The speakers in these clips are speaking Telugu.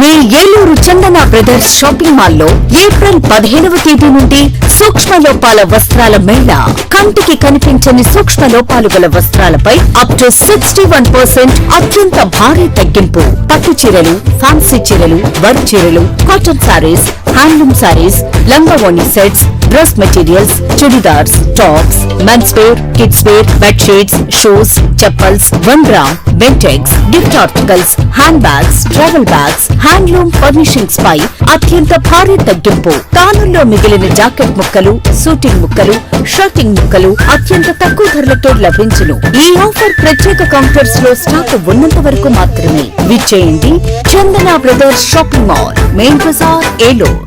మీ ఏలూరు చందన బ్రదర్స్ షాపింగ్ మాల్ లో ఏప్రిల్ 15వ తేదీ నుండి సూక్ష్మ లోపాల వస్త్రాల మేళా. కంటికి కనిపించని సూక్ష్మ లోపాలు గల వస్త్రాలపై అప్ టు 61% అత్యంత భారీ తగ్గింపు. పట్టు చీరలు, ఫ్యాన్సీ చీరలు, వర్క్ చీరలు, కాటన్ సారీస్, హ్యాండ్లూమ్ సారీస్, లంగావోణి sets, dress materials, churidars, tops, mens wear, kids wear, bedsheets, shoes, chappals, 1 gram, Bentex, gift articles, hand bags, travel bags, handloom furnishings పై అత్యంత భారీ తగ్గింపు. తానుల్లో మిగిలిన జాకెట్ ముక్కలు, సూటింగ్ ముక్కలు, షర్టింగ్ ముక్కలు అత్యంత తక్కువ ధరలతో లభించును. ఈ ఆఫర్ ప్రత్యేక కౌంటర్స్ లో స్టాక్ ఉన్నంత వరకు మాత్రమే. విచ్చేయండి Chandana brothers shopping mall, main bazaar, Eluru.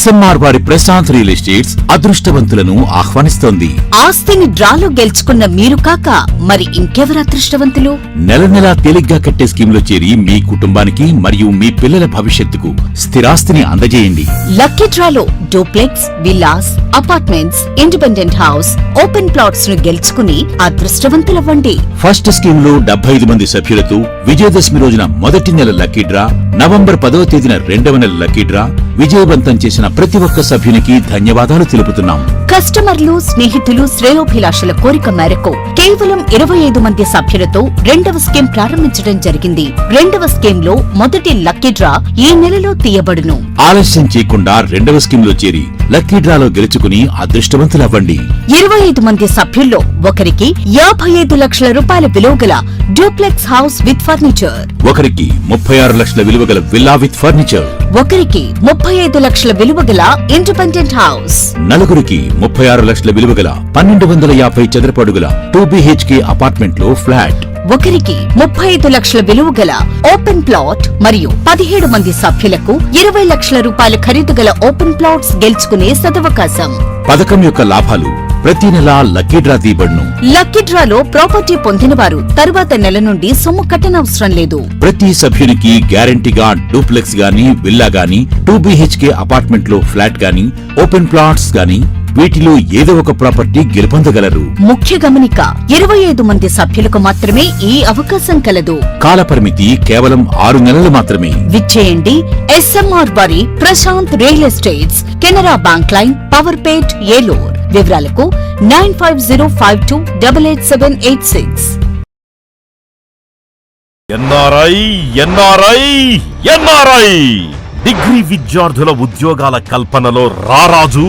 SMR వారి ప్రశాంత్ రియల్ ఎస్టేట్స్ అదృష్టవంతులను ఆహ్వానిస్తోంది. ఆస్తిని డ్రాలో గెలుచుకున్న మీరు కాక మరి ఇంకెవరు అదృష్టవంతులు? నెల నెలా తేలిగ్గా కట్టే స్కీమ్ చేరి మీ కుటుంబానికి మరియు మీ పిల్లల భవిష్యత్తుకు స్థిరాస్తిని అందజేయండి. లక్కీ డ్రాలో duplex, villas, apartments, independent house, open plots ను గెలుచుకుని అదృష్టవంతులవ్వండి. ఫస్ట్ స్కీమ్ లో 75 మంది సభ్యులతో విజయదశమి రోజున మొదటి నెల లక్కీ డ్రా, నవంబర్ 10వ తేదీన 2వ నెల లక్కీ డ్రా విజయవంతం చేసిన ప్రతి ఒక్క సభ్యునికి ధన్యవాదాలు తెలుపుతున్నాం. కస్టమర్లు, స్నేహితులు, శ్రేయోభిలాషుల కోరిక మేరకు కేవలం 25 మంది సభ్యులతో 2వ స్కీమ్ ప్రారంభించడం జరిగింది. 2వ స్కీమ్ లో మొదటి లక్కీ డ్రా ఈ నెలలో తీయబడును. ఆలస్యం చేయకుండా 2వ స్కీమ్ లో చేరి లక్కీ డ్రాలో గెలుచుకుని అదృష్టవంతులవ్వండి. 25 మంది సభ్యుల్లో ఒకరికి 55 లక్షల రూపాయల విలువగల డూప్లెక్స్ హౌస్ విత్ ఫర్నిచర్, ఒకరికి 36 లక్షల విలువగల విల్లా విత్ ఫర్నిచర్, ఒకరికి 35 లక్షల విలువగల ఇండిపెండెంట్ హౌస్, నలుగురికి 36 లక్షల విలువగల 1250 చదరపు అడుగుల 2 BHK అపార్ట్మెంట్ లో ఫ్లాట్, ఒకరికి 35 లక్షల విలువగల ఓపెన్ ప్లాట్ మరియు 17 మంది సభ్యులకు 20 లక్షల రూపాయల ఖరీదు గల ఓపెన్ ప్లాట్స్ గెలుచుకునే సదవకాశం. పథకం యొక్క లాభాలు ప్రతి నెల లక్కీ డ్రా తీయబడును. లక్కీ డ్రాలో ప్రాపర్టీ పొందిన వారు తరువాత నెల నుండి సొమ్ము కట్టనవసరం లేదు. ప్రతి సభ్యునికి గ్యారంటీగా డూప్లెక్స్ గాని, విల్లా గాని, 2 BHK అపార్ట్మెంట్ లో ఫ్లాట్ గాని, ఓపెన్ ప్లాట్స్ గాని వీటిలో ఏదో ఒక ప్రాపర్టీ గెలుపొందగలరు. ముఖ్య గమనిక, 25 మంది సభ్యులకు మాత్రమే ఈ అవకాశం కలదు. కాల పరిమితి కేవలం 6 నెలలు మాత్రమే. విచ్చేయండి SMR వారి Prashanth real estates, Canara bank line, Powerpet, Eluru. వివరాలకు 9505288786. ఎన్ఆర్ఐ డిగ్రీ విద్యార్థుల ఉద్యోగాల కల్పనలో రారాజు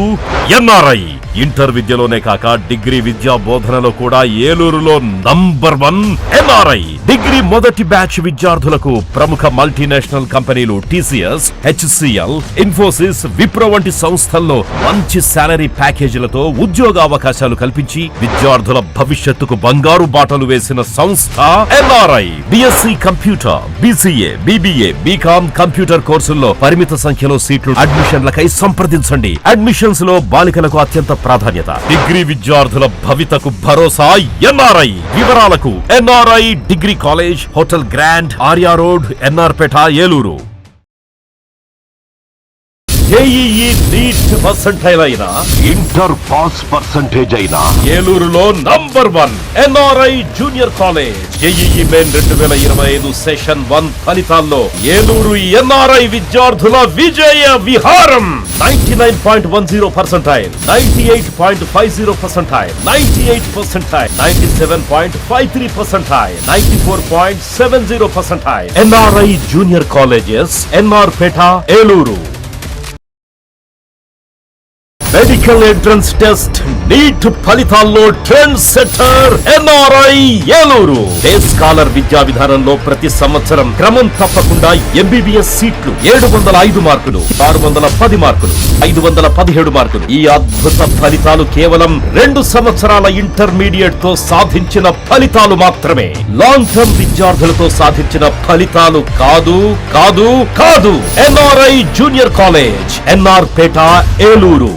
ఎన్ఆర్ఐ. ఇంటర్ విద్యలోనే కాక డిగ్రీ విద్యా బోధనలో కూడా ఏలూరులో నంబర్ 1 ఎన్ఆర్ఐ. డిగ్రీ మొదటి బ్యాచ్ విద్యార్థులకు ప్రముఖ మల్టీనేషనల్ కంపెనీలు TCS, HCL, ఇన్ఫోసిస్, విప్రో వంటి సంస్థల్లో మంచి శాలరీ ప్యాకేజీలతో ఉద్యోగ అవకాశాలు కల్పించి విద్యార్థుల భవిష్యత్తుకు బంగారు బాటలు వేసిన సంస్థ NRI. BSc computer, BCA, BBA, BCom computer కోర్సుల్లో పరిమిత సంఖ్యలో సీట్లు. అడ్మిషన్లకై సంప్రదించండి. అడ్మిషన్స్ లో బాలికలకు అత్యంత ప్రాధాన్యత. డిగ్రీ విద్యార్థుల భవితకు భరోసా ఎన్ఆర్ఐ. వివరాలకు NRI degree college, hotel grand, Arya road, NR Peta, Eluru. JEE NEET percentile అయినా, ఇంటర్ పాస్ పర్సెంటేజ్ అయినా ఏలూరులో number 1 NRI junior college. JEE main 2025 session 1 ఫలితాల్లో ఏలూరు ఎన్ఆర్ఐ విద్యార్థుల విజయ విహారం. 99.10%, 98.50%, 98%, 97.53%, 94.70%. NRI junior colleges, NR Peta, Eluru. Medical entrance test NEET ఫలితాల్లో trend setter NRI Eluru. Day scholar విద్యా విధానంలో ప్రతి సంవత్సరం క్రమం తప్పకుండా MBBS సీట్లు. 705 మార్కులు, 610 మార్కులు, 517 మార్కులు. ఈ అద్భుత ఫలితాలు కేవలం 2 సంవత్సరాల ఇంటర్మీడియట్ తో సాధించిన ఫలితాలు మాత్రమే. లాంగ్ టర్మ్ విద్యార్థులతో సాధించిన ఫలితాలు కాదు కాదు కాదు. NRI junior college, NR Peta, Eluru.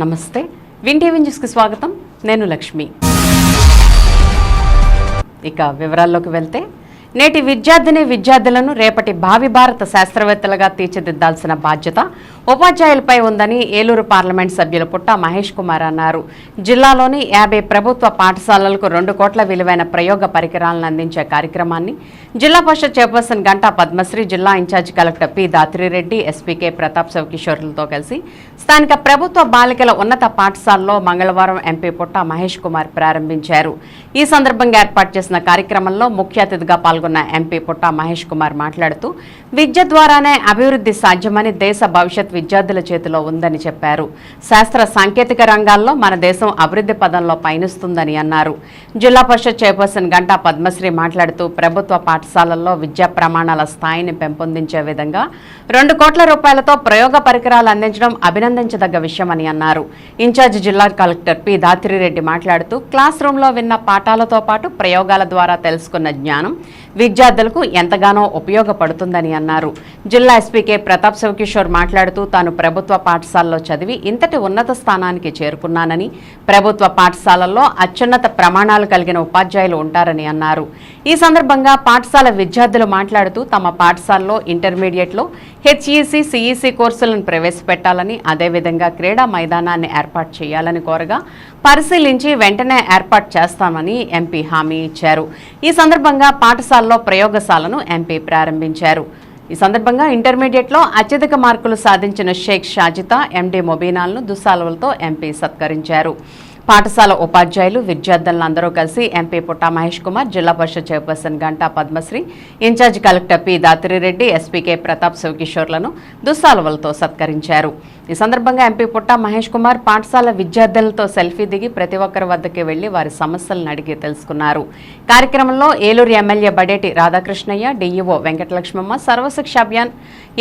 నమస్తే. విన్ టీవీ న్యూస్కి స్వాగతం. నేను లక్ష్మి. ఇక వివరాల్లోకి వెళ్తే, నేటి విద్యార్థులను రేపటి భావి భారత శాస్త్రవేత్తలుగా తీర్చిదిద్దాల్సిన బాధ్యత ఉపాధ్యాయులపై ఉందని ఏలూరు పార్లమెంట్ సభ్యులు పుట్ట మహేష్ కుమార్ అన్నారు. జిల్లాలోని 50 ప్రభుత్వ పాఠశాలలకు 2 కోట్ల విలువైన ప్రయోగ పరికరాలను అందించే కార్యక్రమాన్ని జిల్లా పరిషత్ చైర్పర్సన్ గంటా పద్మశ్రీ, జిల్లా incharge collector P Dhatri Reddy, SP K Pratap శివకిషోర్లతో కలిసి స్థానిక ప్రభుత్వ బాలికల ఉన్నత పాఠశాలలో మంగళవారం ఎంపీ పుట్ట మహేష్ కుమార్ ప్రారంభించారు. ఈ సందర్భంగా ఏర్పాటు చేసిన కార్యక్రమంలో ముఖ్య అతిథిగా పాల్గొన్న ఎంపీ పుట్ట మహేష్ కుమార్ మాట్లాడుతూ, విద్య ద్వారానే అభివృద్ధి సాధ్యమని, దేశ భవిష్యత్ విద్యార్థుల చేతిలో ఉందని చెప్పారు. శాస్త్ర సాంకేతిక రంగాల్లో మన దేశం అభివృద్ధి పదంలో పయనిస్తుందని అన్నారు. జిల్లా పరిషత్ చైర్పర్సన్ గంటా పద్మశ్రీ మాట్లాడుతూ, ప్రభుత్వ పాఠశాలల్లో విద్యా ప్రమాణాల స్థాయిని పెంపొందించే విధంగా 2 కోట్ల రూపాయలతో ప్రయోగ పరికరాలు అందించడం అభినందించదగ్గ విషయమని అన్నారు. ఇన్ఛార్జి జిల్లా కలెక్టర్ పి దాత్రిరెడ్డి మాట్లాడుతూ, క్లాస్ రూమ్లో విన్న పాఠాలతో పాటు ప్రయోగాల ద్వారా తెలుసుకున్న జ్ఞానం విద్యార్థులకు ఎంతగానో ఉపయోగపడుతుందని అన్నారు. జిల్లా ఎస్పీకే ప్రతాప్ శివకిషోర్ మాట్లాడుతూ, తాను ప్రభుత్వ పాఠశాలలో చదివి ఇంతటి ఉన్నత స్థానానికి చేరుకున్నానని, ప్రభుత్వ పాఠశాలల్లో అత్యున్నత ప్రమాణాలు కలిగిన ఉపాధ్యాయులు ఉంటారని అన్నారు. ఈ సందర్భంగా పాఠశాల విద్యార్థులు మాట్లాడుతూ, తమ పాఠశాలలో ఇంటర్మీడియట్లో హెచ్ఈసీ, సిఈసీ కోర్సులను ప్రవేశపెట్టాలని, అదేవిధంగా క్రీడా మైదానాన్ని ఏర్పాటు చేయాలని కోరగా పరిశీలించి వెంటనే ఏర్పాటు చేస్తామని ఎంపీ హామీ ఇచ్చారు. ఈ సందర్భంగా పాఠశాలలో ప్రయోగశాలను ఎంపీ ప్రారంభించారు. ఈ సందర్భంగా ఇంటర్మీడియట్లో అత్యధిక మార్కులు సాధించిన షేక్ షాజితా, ఎండీ మొబీనాలను దుస్సాలువలతో ఎంపీ సత్కరించారు. పాఠశాల ఉపాధ్యాయులు, విద్యార్థులందరూ కలిసి ఎంపీ పుట్ట Mahesh Kumar, Zilla Parishad chairperson Ganta Padmasri, incharge collector P Dhatri Reddy, SP K Pratap శివకిషోర్లను దుస్సాలువలతో సత్కరించారు. ఈ సందర్భంగా ఎంపీ పుట్ట మహేష్ కుమార్ పాఠశాల విద్యార్థులతో సెల్ఫీ దిగి ప్రతి ఒక్కరి వద్దకి వెళ్లి వారి సమస్యలను అడిగి తెలుసుకున్నారు. కార్యక్రమంలో Eluru MLA Badeti Radhakrishnaiah, DEO Venkatalakshmamma, Sarva Shiksha Abhiyan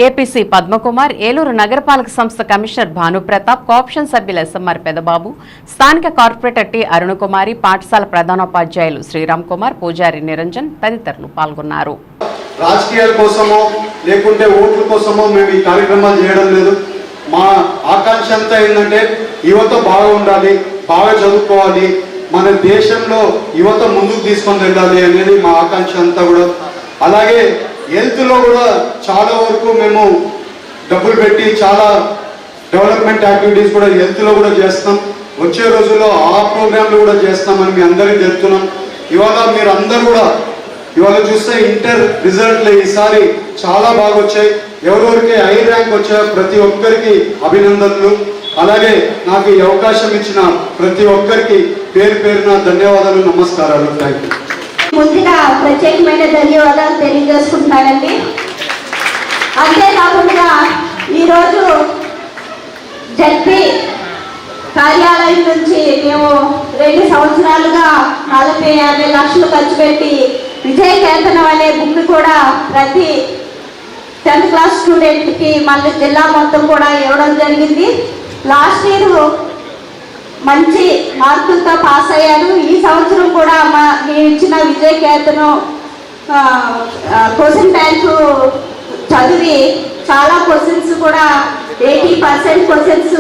APC Padmakumar, Eluru నగరపాలక సంస్థ కమిషనర్ భానుప్రతాప్, కోఆప్షన్ సభ్యులు ఎస్ఎంఆర్ పెదబాబు, స్థానిక కార్పొరేటర్ టి అరుణకుమారి, పాఠశాల ప్రధానోపాధ్యాయులు శ్రీరామ్ కుమార్, పూజారి నిరంజన్ తదితరులు పాల్గొన్నారు. రాజకీయాల కోసమో లేకుంటే ఓట్ల కోసమో మేము ఈ కార్యక్రమాలు చేయడం లేదు. మా ఆకాంక్ష అంతా ఏంటంటే యువత బాగా ఉండాలి, బాగా చదువుకోవాలి, మన దేశంలో యువత ముందుకు తీసుకొని వెళ్ళాలి అనేది మా ఆకాంక్ష అంతా కూడా. అలాగే హెల్త్లో కూడా చాలా వరకు మేము డబ్బులు పెట్టి చాలా డెవలప్మెంట్ యాక్టివిటీస్ కూడా హెల్త్లో కూడా చేస్తాం. వచ్చే రోజుల్లో ఆ ప్రోగ్రాంలు కూడా చేస్తామని మీ అందరికీ చెప్తున్నాం. ఇవాళ మీరు అందరూ కూడా ఇవాళ చూస్తే ఇంటర్ రిజల్ట్లు ఈసారి చాలా బాగా వచ్చాయి. ఎవరెవరికి హై ర్యాంక్ వచ్చాయో ప్రతి ఒక్కరికి అభినందనలు. అలాగే నాకు ఈ అవకాశం ఇచ్చిన ప్రతి ఒక్కరికి పేరు పేరున ధన్యవాదాలు, నమస్కారాలు. Thank you. ముందుగా ప్రత్యేకమైన ధన్యవాదాలు తెలియజేసుకుంటానండి. అంతేకాకుండా ఈరోజు జడ్పీ కార్యాలయం నుంచి మేము 2 సంవత్సరాలుగా 40-50 లక్షలు ఖర్చు పెట్టి విజయ కేతనం అనే బుక్ కూడా ప్రతి 10th క్లాస్ స్టూడెంట్కి మళ్ళీ జిల్లా మొత్తం కూడా ఇవ్వడం జరిగింది. లాస్ట్ ఇయర్ మంచి మార్కులతో పాస్ అయ్యారు. ఈ సంవత్సరం కూడా నేను ఇచ్చిన విజయ కేతనం క్వశ్చన్ బ్యాంకు చదివి చాలా క్వశ్చన్స్ కూడా 80% క్వశ్చన్స్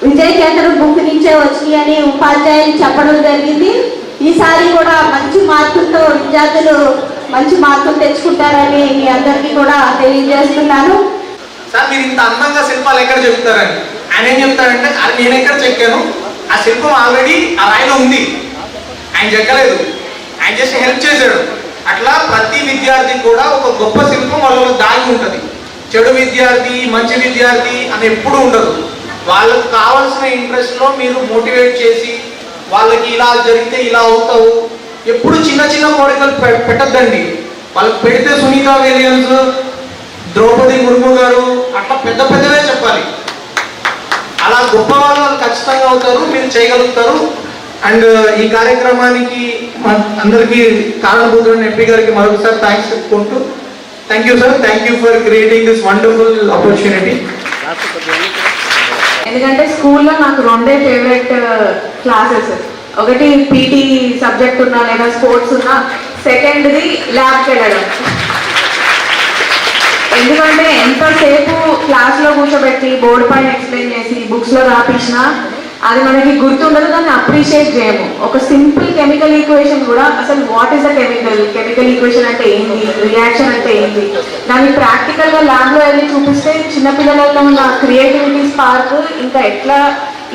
విజయ కేంద్రం బుక్ నుంచే వచ్చినాయి అని ఉపాధ్యాయులు చెప్పడం జరిగింది. ఈసారి కూడా మంచి మార్కులతో విద్యార్థులు మంచి మార్కులు తెచ్చుకుంటారని మీ అందరికీ కూడా తెలియజేస్తున్నాను. సార్, మీరు ఇంత అందంగా శిల్పాలు ఎక్కడ చెప్తారని ఆయన ఏం చెప్తారంటే, అది నేను ఎక్కడ చెక్కాను, ఆ శిల్పం ఆల్రెడీ ఆ రాయిలో ఉంది, ఆయన చెక్కలేదు, ఆయన చేసి హెల్ప్ చేశాడు. అట్లా ప్రతి విద్యార్థి కూడా ఒక గొప్ప శిల్పం వాళ్ళలో దాగి ఉంటుంది. చెడు విద్యార్థి, మంచి విద్యార్థి అని ఎప్పుడూ ఉండదు. వాళ్ళకు కావాల్సిన ఇంట్రెస్ట్లో మీరు మోటివేట్ చేసి వాళ్ళకి ఇలా జరిగితే ఇలా అవుతావు, ఎప్పుడు చిన్న చిన్న కోరికలు పెట్టద్దండి. వాళ్ళకి పెడితే సునీత విలియమ్స్, ద్రౌపది ముర్ము గారు అట్లా పెద్ద పెద్దవే చెప్పాలి. అలా గొప్ప వాళ్ళు ఖచ్చితంగా అవుతారు, మీరు చేయగలుగుతారు. అండ్ ఈ కార్యక్రమానికి అందరికీ కారణభూతులైన ఎంపీ గారికి మరొకసారి థ్యాంక్స్ చెప్పుకుంటూ, thank you sir, thank you for creating this wonderful opportunity. ఎందుకంటే స్కూల్లో నాకు 2 ఫేవరెట్ క్లాసెస్, ఒకటి పీటీ సబ్జెక్ట్ ఉన్నా లేదా స్పోర్ట్స్ ఉన్నా, సెకండ్ది ల్యాబ్కి వెళ్ళడం. ఎందుకంటే ఎంతసేపు క్లాస్లో కూర్చోబెట్టి బోర్డు పైన ఎక్స్ప్లెయిన్ చేసి బుక్స్లో రాపించినా అది మనకి గుర్తుండదు, దాన్ని అప్రిషియేట్ చేయము. ఒక సింపుల్ కెమికల్ ఈక్వేషన్ కూడా అసలు what is the chemical equation అంటే ఏంటి, రియాక్షన్ అంటే ఏంటి, దాన్ని ప్రాక్టికల్గా ల్యాబ్లో వెళ్ళి చూపిస్తే చిన్నపిల్లలలో ఉన్న క్రియేటివిటీ స్పార్క్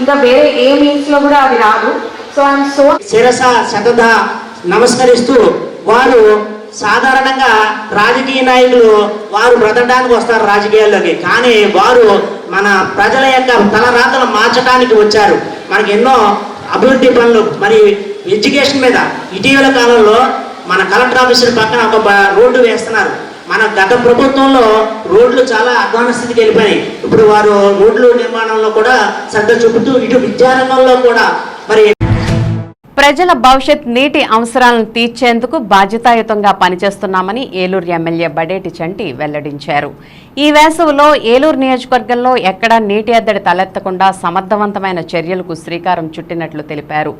ఇంకా వేరే ఏ మీన్స్లో కూడా అది రాదు. సో ఐఎమ్ సో శిరస శతద నమస్కరిస్తూ, వారు సాధారణంగా రాజకీయ నాయకులు వారు బ్రతకడానికి వస్తారు రాజకీయాల్లోకి, కానీ వారు మన ప్రజల యొక్క తలరాతలు మార్చడానికి వచ్చారు. మనకి ఎన్నో అభివృద్ధి పనులు మరి ఎడ్యుకేషన్ మీద ఇటీవల కాలంలో మన కలెక్టర్ ఆఫీసర్ పక్కన ఒక రోడ్డు వేస్తున్నారు. మన గత ప్రభుత్వంలో రోడ్లు చాలా అధ్వాన స్థితికి వెళ్ళిపోయాయి. ఇప్పుడు వారు రోడ్లు నిర్మాణంలో కూడా శ్రద్ధ చూపుతూ ఇటు విద్యారంగంలో కూడా మరి ప్రజల భవిష్యత్ నీటి అవసరాలను తీర్చేందుకు బాధ్యతాయుతంగా పనిచేస్తున్నామని ఏలూరు ఎమ్మెల్యే బడేటి చంటి వెల్లడించారు. ఈ వేసవిలో ఏలూరు నియోజకవర్గంలో ఎక్కడా నీటి ఎద్దడి తలెత్తకుండా సమర్థవంతమైన చర్యలకు శ్రీకారం చుట్టినట్లు తెలిపారు.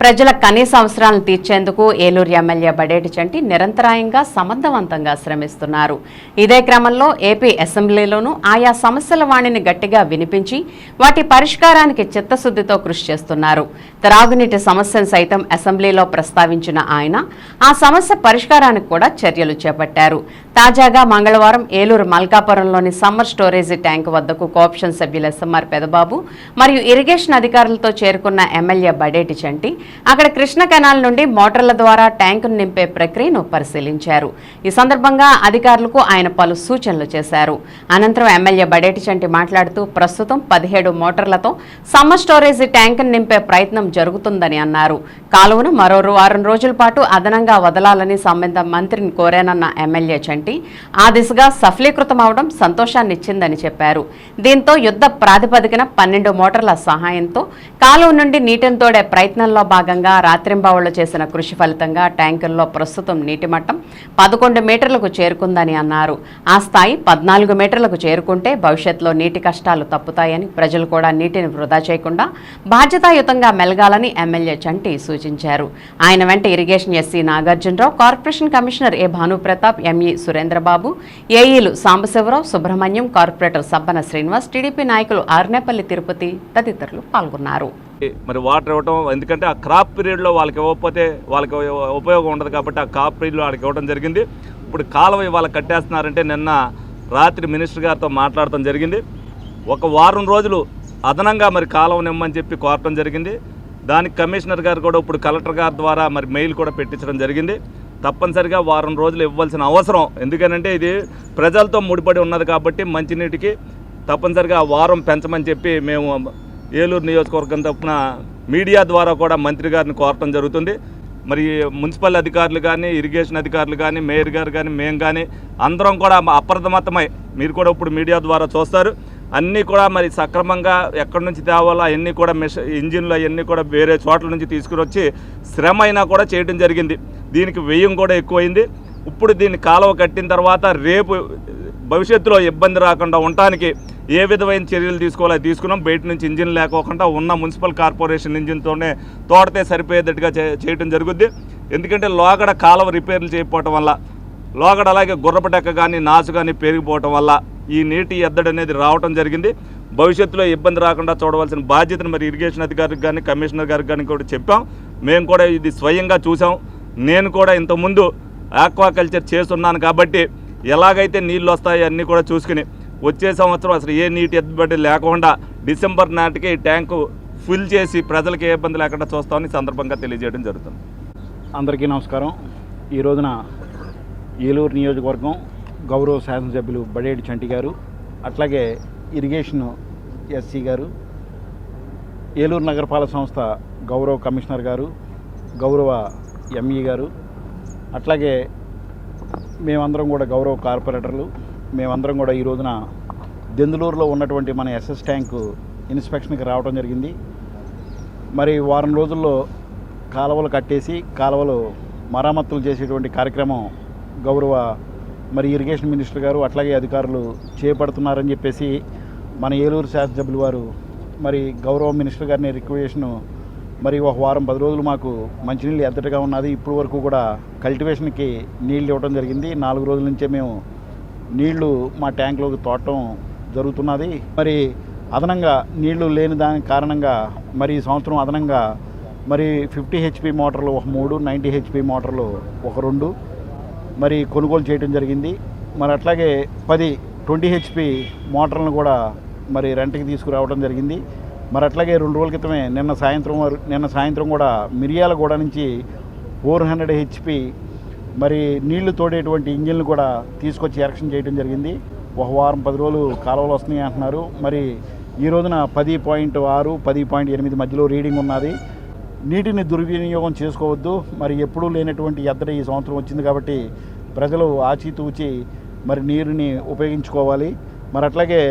ప్రజల కనీస అవసరాలను తీర్చేందుకు ఏలూరు ఎమ్మెల్యే బడేటి చంటి నిరంతరాయంగా సమర్థవంతంగా శ్రమిస్తున్నారు. ఇదే క్రమంలో ఏపీ అసెంబ్లీలోనూ ఆయా సమస్యల వాణిని గట్టిగా వినిపించి వాటి పరిష్కారానికి చిత్తశుద్ధితో కృషి చేస్తున్నారు. త్రాగునీటి సమస్యను సైతం అసెంబ్లీలో ప్రస్తావించిన ఆయన ఆ సమస్య పరిష్కారానికి కూడా చర్యలు చేపట్టారు. తాజాగా మంగళవారం ఏలూరు మల్కాపురంలోని సమ్మర్ స్టోరేజీ ట్యాంకు వద్దకు కోఆప్షన్ సభ్యులు ఎస్ఎంఆర్ పెదబాబు మరియు ఇరిగేషన్ అధికారులతో చేరుకున్న ఎమ్మెల్యే బడేటి చంటి అక్కడ కృష్ణ కెనాల్ నుండి మోటార్ల ద్వారా ట్యాంకును నింపే ప్రక్రియను పరిశీలించారు. ఈ సందర్భంగా అధికారులకు ఆయన పలు సూచనలు చేశారు. అనంతరం ఎమ్మెల్యే బడేటి చంటి మాట్లాడుతూ ప్రస్తుతం 17 మోటార్లతో సమ్మర్ స్టోరేజీ ట్యాంకును నింపే ప్రయత్నం జరుగుతుందని అన్నారు. కాలువను మరో 6 రోజుల పాటు అదనంగా వదలాలని సంబంధిత మంత్రిని కోరానన్న ఎమ్మెల్యే చంటి ఆ దిశగా సఫలీకృతమవడం సంతోషాన్నిచ్చిందని చెప్పారు. దీంతో యుద్ధ ప్రాతిపదికన 12 మోటార్ల సహాయంతో కాలువ నుండి నీటిని తోడే ప్రయత్నంలో భాగంగా రాత్రింబావుళ్లు చేసిన కృషి ఫలితంగా ట్యాంకుల్లో ప్రస్తుతం నీటి మట్టం 11 మీటర్లకు చేరుకుందని అన్నారు. ఆ స్థాయి 14 మీటర్లకు చేరుకుంటే భవిష్యత్తులో నీటి కష్టాలు తప్పుతాయని, ప్రజలు కూడా నీటిని వృధా చేయకుండా బాధ్యతాయుతంగా మెలగాలని ఎమ్మెల్యే చంటి సూచించారు. ఆయన వెంట irrigation SC Nagarjuna Rao, corporation commissioner A Bhanu Pratap, ME Surendra Babu, ఏఈలు సాంబశివరావు, సుబ్రహ్మణ్యం, కార్పొరేటర్ సబ్బన శ్రీనివాస్, టీడీపీ నాయకులు ఆర్నేపల్లి తిరుపతి తదితరులు పాల్గొన్నారు. మరి వాటర్ ఇవ్వటం, ఎందుకంటే ఆ క్రాప్ పీరియడ్లో వాళ్ళకి ఇవ్వకపోతే వాళ్ళకి ఉపయోగం ఉండదు కాబట్టి ఆ క్రాప్ పీరియడ్లో వాళ్ళకి ఇవ్వడం జరిగింది. ఇప్పుడు కాలువ ఇవాళ కట్టేస్తున్నారంటే నిన్న రాత్రి మినిస్టర్ గారితో మాట్లాడటం జరిగింది. ఒక వారం రోజులు అదనంగా మరి కాలువ నిమ్మని చెప్పి కోరటం జరిగింది. దానికి కమిషనర్ గారు కూడా ఇప్పుడు కలెక్టర్ గారి ద్వారా మరి మెయిల్ కూడా పెట్టించడం జరిగింది. తప్పనిసరిగా వారం రోజులు ఇవ్వాల్సిన అవసరం, ఎందుకనంటే ఇది ప్రజలతో ముడిపడి ఉన్నది కాబట్టి మంచినీటికి తప్పనిసరిగా వారం పెంచమని చెప్పి మేము ఏలూరు నియోజకవర్గం తరపున మీడియా ద్వారా కూడా మంత్రి గారిని కోరటం జరుగుతుంది. మరి మున్సిపల్ అధికారులు కానీ, ఇరిగేషన్ అధికారులు కానీ, మేయర్ గారు కానీ, మేము కానీ అందరం కూడా అప్రమత్తమై, మీరు కూడా ఇప్పుడు మీడియా ద్వారా చూస్తారు, అన్నీ కూడా మరి సక్రమంగా ఎక్కడి నుంచి తేవాలో అవన్నీ కూడా ఇంజిన్లు అవన్నీ కూడా వేరే చోట్ల నుంచి తీసుకుని వచ్చి శ్రమ అయినా కూడా చేయడం జరిగింది. దీనికి వ్యయం కూడా ఎక్కువైంది. ఇప్పుడు దీన్ని కాలువ కట్టిన తర్వాత రేపు భవిష్యత్తులో ఇబ్బంది రాకుండా ఉండటానికి ఏ విధమైన చర్యలు తీసుకోవాలో తీసుకున్నాం. బయట నుంచి ఇంజిన్ లేకోకుండా ఉన్న మున్సిపల్ కార్పొరేషన్ ఇంజిన్తోనే తోడితే సరిపోయేటట్టుగా చేయడం జరుగుద్ది. ఎందుకంటే లోగడ కాలువ రిపేర్లు చేయకపోవటం వల్ల, లోగడ అలాగే గుర్రపటెక్క కానీ నాసు కానీ పెరిగిపోవటం వల్ల ఈ నీటి ఎద్దడి అనేది రావటం జరిగింది. భవిష్యత్తులో ఇబ్బంది రాకుండా చూడవలసిన బాధ్యతను మరి ఇరిగేషన్ అధికారికి కానీ, కమిషనర్ గారికి కానీ కూడా చెప్పాం. మేము కూడా ఇది స్వయంగా చూసాం. నేను కూడా ఇంతకుముందు ఆక్వాకల్చర్ చేస్తున్నాను కాబట్టి ఎలాగైతే నీళ్ళు వస్తాయో అన్నీ కూడా చూసుకుని వచ్చే సంవత్సరం అసలు ఏ నీటి ఎద్దడి లేకుండా డిసెంబర్ నాటికి ట్యాంకు ఫుల్ చేసి ప్రజలకు ఏ ఇబ్బంది లేకుండా చూస్తామని సందర్భంగా తెలియజేయడం జరుగుతుంది. అందరికీ నమస్కారం. ఈ రోజున ఏలూరు నియోజకవర్గం గౌరవ శాసనసభ్యులు బడేటి చంటి గారు, అట్లాగే ఇరిగేషన్ ఎస్సీ గారు, ఏలూరు నగరపాలక సంస్థ గౌరవ కమిషనర్ గారు, గౌరవ ఎంఈ గారు, అట్లాగే మేమందరం కూడా గౌరవ కార్పొరేటర్లు, మేమందరం కూడా ఈ రోజున దెందులూరులో ఉన్నటువంటి మన ఎస్ఎస్ ట్యాంకు ఇన్స్పెక్షన్కి రావడం జరిగింది. మరి వారం రోజుల్లో కాలువలు కట్టేసి కాలువలు మరమ్మతులు చేసేటువంటి కార్యక్రమం గౌరవ మరి ఇరిగేషన్ మినిస్టర్ గారు అట్లాగే అధికారులు చేపడుతున్నారని చెప్పేసి మన ఏలూరు శాసనసభ్యులు వారు మరి గౌరవ మినిస్టర్ గారిని రిక్వెస్ట్ను మరి ఒక వారం 10 రోజులు మాకు మంచినీళ్ళు ఎద్దటగా ఉన్నది. ఇప్పుడు వరకు కూడా కల్టివేషన్కి నీళ్ళు ఇవ్వడం జరిగింది. 4 రోజుల నుంచే మేము నీళ్లు మా ట్యాంకులోకి తోడటం జరుగుతున్నది. మరి అదనంగా నీళ్లు లేని దాని కారణంగా మరి ఈ సంవత్సరం అదనంగా మరి 50 HP మోటార్లు ఒక 3, 90 HP మోటార్లు ఒక 2 మరి కొనుగోలు చేయడం జరిగింది. మరి అట్లాగే 10 20 HP మోటార్లను కూడా మరి రెంట్కి తీసుకురావడం జరిగింది. మరి అట్లాగే 2 రోజుల క్రితమే నిన్న సాయంత్రం కూడా మిర్యాలగూడ నుంచి 400 HP మరి నీళ్లు తోడేటువంటి ఇంజిన్లు కూడా తీసుకొచ్చి ఎరక్షన్ చేయడం జరిగింది. ఒక వారం 10 రోజులు కాలువలు వస్తున్నాయి అంటున్నారు. మరి ఈ రోజున 10.6, 10.8 మధ్యలో రీడింగ్ ఉన్నది. నీటిని దుర్వినియోగం చేసుకోవద్దు. మరి ఎప్పుడూ లేనటువంటి ఎద్దడి ఈ సంవత్సరం వచ్చింది కాబట్టి ప్రజలు ఆచితూచి మరి నీరుని ఉపయోగించుకోవాలి. మరి అట్లాగే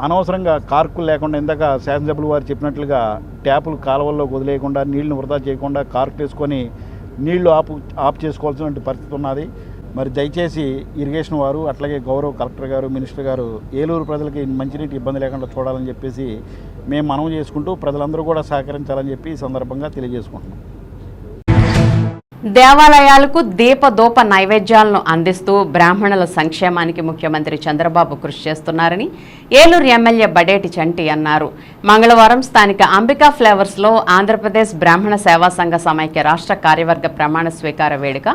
అనవసరంగా కార్కులు లేకుండా ఇందాక శాసనసభ్యులు వారు చెప్పినట్లుగా ట్యాపులు కాలువల్లో వదిలేయకుండా నీళ్లను వృధా చేయకుండా కార్కు వేసుకొని నీళ్లు ఆఫ్ చేసుకోవాల్సిన పరిస్థితి ఉన్నది. మరి దయచేసి ఇరిగేషన్ వారు అట్లాగే గౌరవ కలెక్టర్ గారు, మినిస్టర్ గారు ఏలూరు ప్రజలకి మంచినీటి ఇబ్బంది లేకుండా చూడాలని చెప్పేసి మేము మనవి చేసుకుంటూ ప్రజలందరూ కూడా సహకరించాలని చెప్పి ఈ సందర్భంగా తెలియజేసుకుంటున్నాం. దేవాలయాలకు దీపదూప నైవేద్యాలను అందిస్తూ బ్రాహ్మణుల సంక్షేమానికి ముఖ్యమంత్రి చంద్రబాబు కృషి చేస్తున్నారని ఏలూరు ఎమ్మెల్యే బడేటి చంటి అన్నారు. మంగళవారం స్థానిక అంబికా ఫ్లేవర్స్లో ఆంధ్రప్రదేశ్ బ్రాహ్మణ సేవా సంఘ సమైక్య రాష్ట్ర కార్యవర్గ ప్రమాణ స్వీకార వేడుక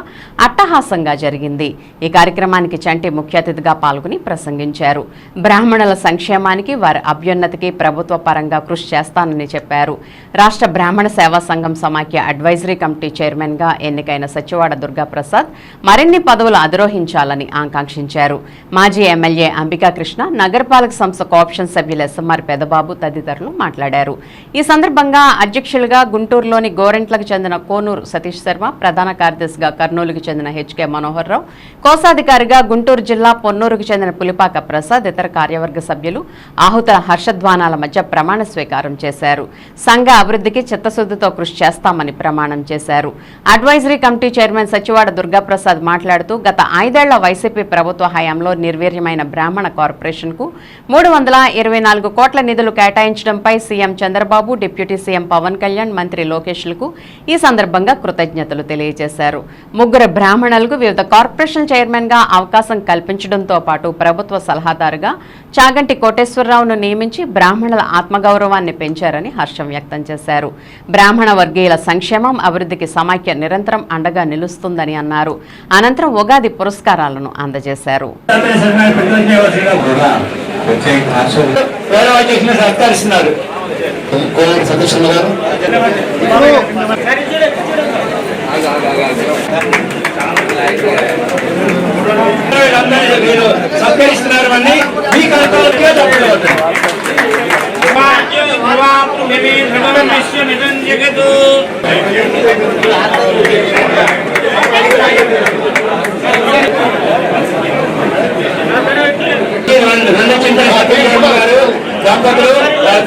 అట్టహాసంగా జరిగింది. ఈ కార్యక్రమానికి చంటి ముఖ్య అతిథిగా పాల్గొని ప్రసంగించారు. బ్రాహ్మణుల సంక్షేమానికి, వారి అభ్యున్నతికి ప్రభుత్వ పరంగా కృషి చేస్తానని చెప్పారు. రాష్ట్ర బ్రాహ్మణ సేవా సంఘం సమైక్య అడ్వైజరీ కమిటీ చైర్మన్గా ఎన్నికైన సచివాడ దుర్గాప్రసాద్ మరిన్ని పదవులు అధిరోహించాలని ఆకాంక్షించారు. మాజీ ఎమ్మెల్యే అంబికా కృష్ణ, నగరపాలక సంస్థ కోఆప్షన్ సభ్యులు ఎస్ఎంఆర్ పెదబాబు తదితరులు మాట్లాడారు. ఈ సందర్భంగా అధ్యక్షులుగా గుంటూరులోని గోరెంట్లకు చెందిన కోనూరు సతీష్ శర్మ, ప్రధాన కార్యదర్శిగా కర్నూలుకు చెందిన హెచ్కే మనోహర్ రావు, కోశాధికారిగా గుంటూరు జిల్లా పొన్నూరుకు చెందిన పులిపాక ప్రసాద్, ఇతర కార్యవర్గ సభ్యులు ఆహుతుల హర్షధ్వానాల మధ్య ప్రమాణ స్వీకారం చేశారు. సంఘ అభివృద్ధికి చిత్తశుద్ధితో కృషి చేస్తామని ప్రమాణం చేశారు. Advisory committee chairman Sachivada Durgaprasad మాట్లాడుతూ గత 5 ఏళ్ల వైసీపీ ప్రభుత్వ హయాంలో నిర్వీర్యమైన బ్రాహ్మణ కార్పొరేషన్కు 324 కోట్ల నిధులు కేటాయించడంపై CM Chandrababu, deputy CM Pawan Kalyan, మంత్రి లోకేష్లకు ఈ సందర్భంగా కృతజ్ఞతలు తెలియజేశారు. 3 బ్రాహ్మణులకు వివిధ కార్పొరేషన్ చైర్మన్గా అవకాశం కల్పించడంతో పాటు ప్రభుత్వ సలహాదారుగా చాగంటి కోటేశ్వరరావును నియమించి బ్రాహ్మణుల ఆత్మగౌరవాన్ని పెంచారని హర్షం వ్యక్తం చేశారు. బ్రాహ్మణ వర్గీయుల సంక్షేమం, అభివృద్ధికి సమైక్య నిరంతరం అండగా నిలుస్తుందని అన్నారు. అనంతరం ఉగాది పురస్కారాలను అందజేశారు.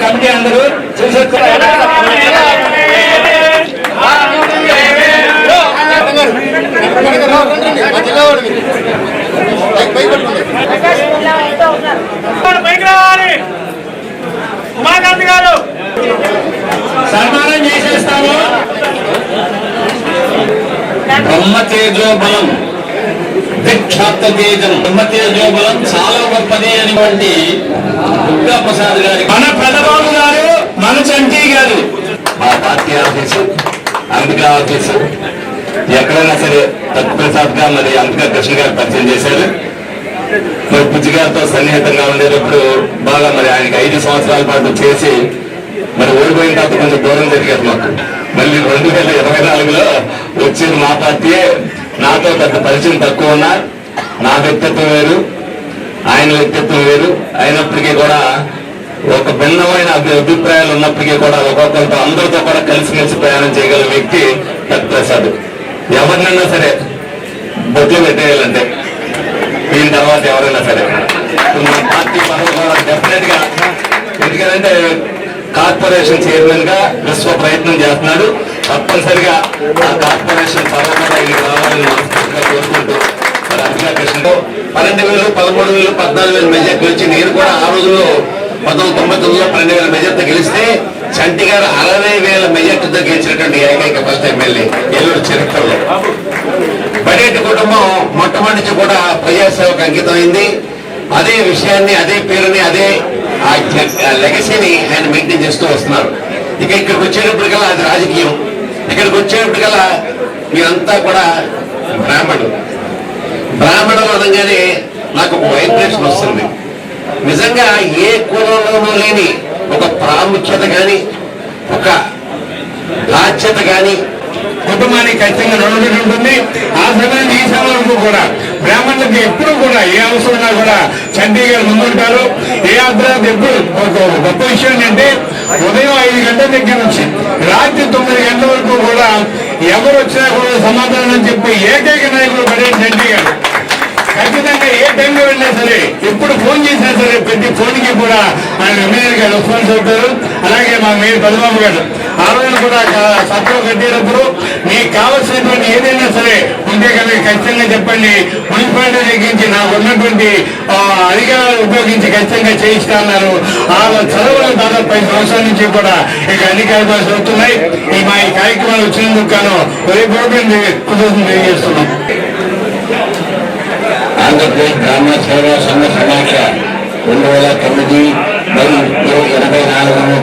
కమిటీ అందరూ సన్మానం చేసేస్తాము. బ్రహ్మతేజోబలం దీక్షాప్త తేజం, బ్రహ్మతేజోబలం చాలా గొప్పది అనేటువంటి దుర్గాప్రసాద్ గారి, మన పెదబాబు గారు, మన చంటి గారు, మా పార్టీ ఆఫీసు, అంబికా ఆఫీసు, ఎక్కడైనా సరే ప్రసాద్ గా మరి అంబికా కృష్ణ గారు పరిచయం చేశారు. మరి బుజ్జి గారితో సన్నిహితంగా ఉండేటప్పుడు బాగా మరి ఆయనకి 5 సంవత్సరాల పాటు చేసి మరి ఓడిపోయిన తర్వాత కొంచెం దూరం జరిగారు మాకు. మళ్ళీ 2024లో వచ్చేది మా పార్టీయే. నాతో పెద్ద పరిచయం తక్కువ ఉన్నా నా వ్యక్తిత్వం వేరు, ఆయన వ్యక్తిత్వం వేరు అయినప్పటికీ కూడా ఒక భిన్నమైన అభిప్రాయాలు ఉన్నప్పటికీ కూడా ఒక్కొక్కరితో అందరితో కూడా కలిసిమెలిసి ప్రయాణం చేయగల వ్యక్తి ప్రసాద్. ఎవరినైనా సరే బొట్లు పెట్టేయాలంటే దీని తర్వాత ఎవరైనా సరే మన పార్టీ పదవి కూడా డెఫినెట్ గా, ఎందుకంటే కార్పొరేషన్ చైర్మన్ గా విశ్వ ప్రయత్నం చేస్తున్నాడు. తప్పనిసరిగా ఆ కార్పొరేషన్ పదవి కూడా ఇది రావాలని మనస్ఫూర్తిగా కోరుకుంటూ మరి అంబికా కృష్ణతో 12,000, 13,000, 14,000 మెజార్టీ వచ్చి నేను కూడా ఆ రోజుల్లో 1999లో 12,000 మెజార్టీ గెలిస్తే చంటి గారు 60,000 మెజార్టీతో గెలిచినటువంటి ఏకైక ఫస్ట్ ఎమ్మెల్యే ఏలూరు చరిత్రలో. బడేటి కుటుంబం మొట్టమొదటి నుంచి కూడా ప్రజాసేవకు అంకితమైంది. అదే విషయాన్ని, అదే పేరుని, అదే లెగసీని ఆయన మెయింటైన్ చేస్తూ వస్తున్నారు. ఇక్కడికి వచ్చేటప్పటికల్లా అది రాజకీయం. ఇక్కడికి వచ్చేటప్పటికల్లా మీరంతా కూడా బ్రాహ్మణులు అనగానే నాకు ఒక వైబ్రేషన్ వస్తుంది. నిజంగా ఏ కులంలోనూ లేని ఒక ప్రాముఖ్యత కానీ, ఒక బాధ్యత కానీ కుటుంబానికి ఖచ్చితంగా రుణపడి ఉంటుంది. ఆ సమయానికి ఈ సమయంలో కూడా బ్రాహ్మణులకి ఎప్పుడు కూడా ఏ అవసరం ఉన్నా కూడా చండీ గారు ముందుంటారు. ఏ అర్ధరాత్రి ఎప్పుడు గొప్ప విషయం ఏంటంటే ఉదయం 5 గంటల దగ్గర నుంచి రాత్రి 9 గంటల వరకు కూడా ఎవరు వచ్చినా కూడా సమాధానం చెప్పి ఏకైక నాయకుడు పడేది చండీ గారు. ఖచ్చితంగా ఏ టైంలో వెళ్ళినా సరే, ఎప్పుడు ఫోన్ చేసినా సరే ప్రతి ఫోన్కి కూడా ఆయన మేయర్ గారు రెస్పాన్స్ అవుతారు. అలాగే మా మేయర్ పద్మబాబు గారు ఆ రోజున కూడా సత్రం కట్టేటప్పుడు మీకు కావాల్సినటువంటి ఏదైనా సరే ఉంటే కనుక ఖచ్చితంగా చెప్పండి, మున్సిపాలిటీ దగ్గరించి నాకు ఉన్నటువంటి అధికారాలు ఉపయోగించి ఖచ్చితంగా చేయిస్తా అన్నారు. ఆ చదువులు దాదాపు 5 సంవత్సరాల నుంచి కూడా ఇక అన్ని కార్యక్రమాలు జరుగుతున్నాయి. మా ఈ కార్యక్రమాలు వచ్చినందుకు గాను కృతజ్ఞతలు తెలియజేస్తున్నాం. ఆంధ్రప్రదేశ్ బ్రాహ్మణ సేవా సంఘ సమాఖ్య 2009 మరియు 84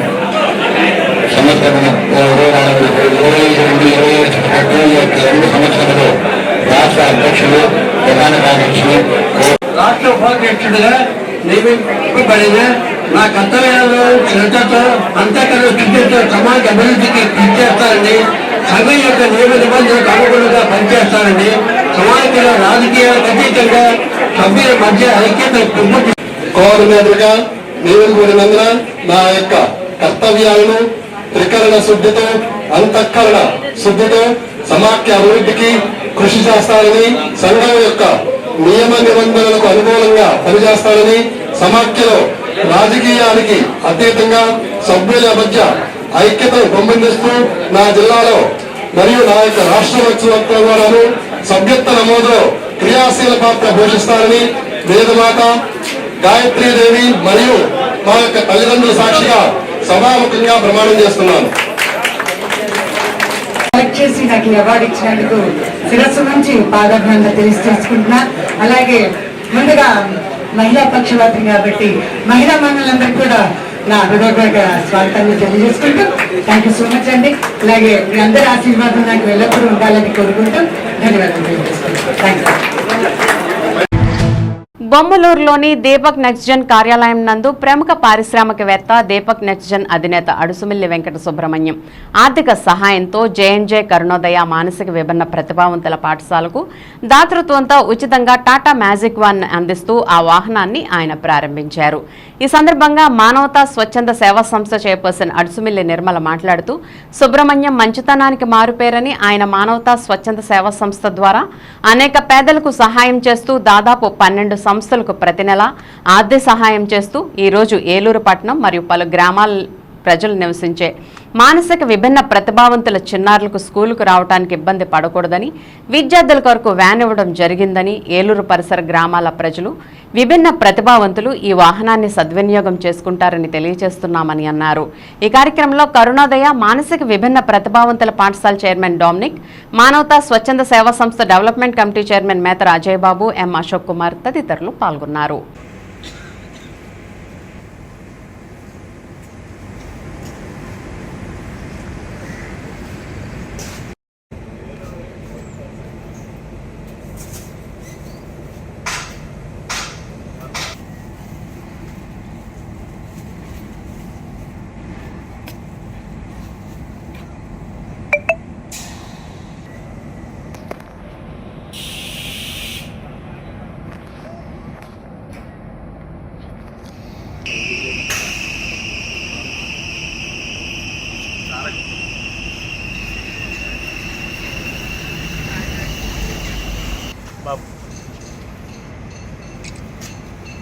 సంవత్సరం 22 సంవత్సరంలో రాష్ట్ర అధ్యక్షులు, ప్రధాన కార్యదర్శులు, రాష్ట్ర ఉపాధ్యక్షుడిగా నియమింపబడిన నా కర్తవ్యాలు శ్రద్ధతో అంతఃకరణ కృషితో సమాజ అభివృద్ధికి కృషి చేస్తారని, సంఘం యొక్క నియమ నిబంధనలకు అనుగుణంగా పనిచేస్తారని, సమాజంలో రాజకీయాలకు అతీతంగా సభ్యుల మధ్య ఐక్యత కోఆర్డినేటర్గా నియమించబడినందున నా యొక్క కర్తవ్యాలను త్రికరణ శుద్ధితో, అంతఃకరణ శుద్ధితో సమాఖ్య అభివృద్ధికి కృషి చేస్తారని, సంఘం యొక్క నియమ నిబంధనలకు అనుకూలంగా పనిచేస్తారని, సమాఖ్యలో రాజకీయానికి అతీతంగా సభ్యుల మధ్య ఐక్యతను పెంపొందిస్తూ నా జిల్లాలో మరియు నా యొక్క రాష్ట్ర వ్యక్తిత్వాలను సభ్యత్వ నమోదులో క్రియాశీల పాత్ర పోషిస్తారని వేదమాత గాయత్రీదేవి మరియు మా యొక్క తల్లిదండ్రుల సాక్షిగా సభాముఖంగా ప్రమాణం చేస్తున్నాను. సెలెక్ట్ చేసి నాకు ఈ అవార్డు ఇచ్చినందుకు శిరస్సు నుంచి పాదాభివందన తెలుసుకుంటున్నా. అలాగే ముందుగా మహిళా పక్షపాతం కాబట్టి మహిళా మహిళలందరికీ కూడా నా హృదయపూర్వక స్వాగతాన్ని తెలియజేసుకుంటూ థ్యాంక్ యూ సో మచ్ అండి. అలాగే మీ అందరి ఆశీర్వాదం నాకు ఎల్లప్పుడూ ఉండాలని కోరుకుంటూ ధన్యవాదాలు తెలియజేసుకుంటాం. Thank you. బొమ్మలూరులోని దీపక్ నెక్స్ట్జెన్ కార్యాలయం నందు ప్రముఖ పారిశ్రామికవేత్త దీపక్ నెక్స్ట్జెన్ అధినేత అడుసుమిల్లి వెంకట సుబ్రహ్మణ్యం ఆర్థిక సహాయంతో జేఎన్జే కరుణోదయ మానసిక విభిన్న ప్రతిభావంతుల పాఠశాలకు దాతృత్వంతో ఉచితంగా టాటా మ్యాజిక్ వాన్ అందిస్తూ ఆ వాహనాన్ని ఆయన ప్రారంభించారు. ఈ సందర్భంగా మానవతా స్వచ్ఛంద సేవా సంస్థ చైర్పర్సన్ అడుసుమిల్లి నిర్మల మాట్లాడుతూ సుబ్రహ్మణ్యం మంచితనానికి మారుపేరని, ఆయన మానవతా స్వచ్ఛంద సేవా సంస్థ ద్వారా అనేక పేదలకు సహాయం చేస్తూ దాదాపు 12 సంస్థలకు ప్రతి నెల ఆర్థిక సహాయం చేస్తూ ఈరోజు ఏలూరు పట్టణం మరియు పలు గ్రామాల ప్రజలు నివసించే మానసిక విభిన్న ప్రతిభావంతుల చిన్నారులకు స్కూలుకు రావడానికి ఇబ్బంది పడకూడదని విద్యార్థుల కొరకు వ్యాన్ ఇవ్వడం జరిగిందని, ఏలూరు పరిసర గ్రామాల ప్రజలు విభిన్న ప్రతిభావంతులు ఈ వాహనాన్ని సద్వినియోగం చేసుకుంటారని తెలియజేస్తున్నామని అన్నారు. ఈ కార్యక్రమంలో కరుణోదయ మానసిక విభిన్న ప్రతిభావంతుల పాఠశాల చైర్మన్ డామినిక్, మానవతా స్వచ్ఛంద సేవా సంస్థ డెవలప్మెంట్ కమిటీ చైర్మన్ మేతర అజయ్ బాబు, ఎం అశోక్ కుమార్ తదితరులు పాల్గొన్నారు.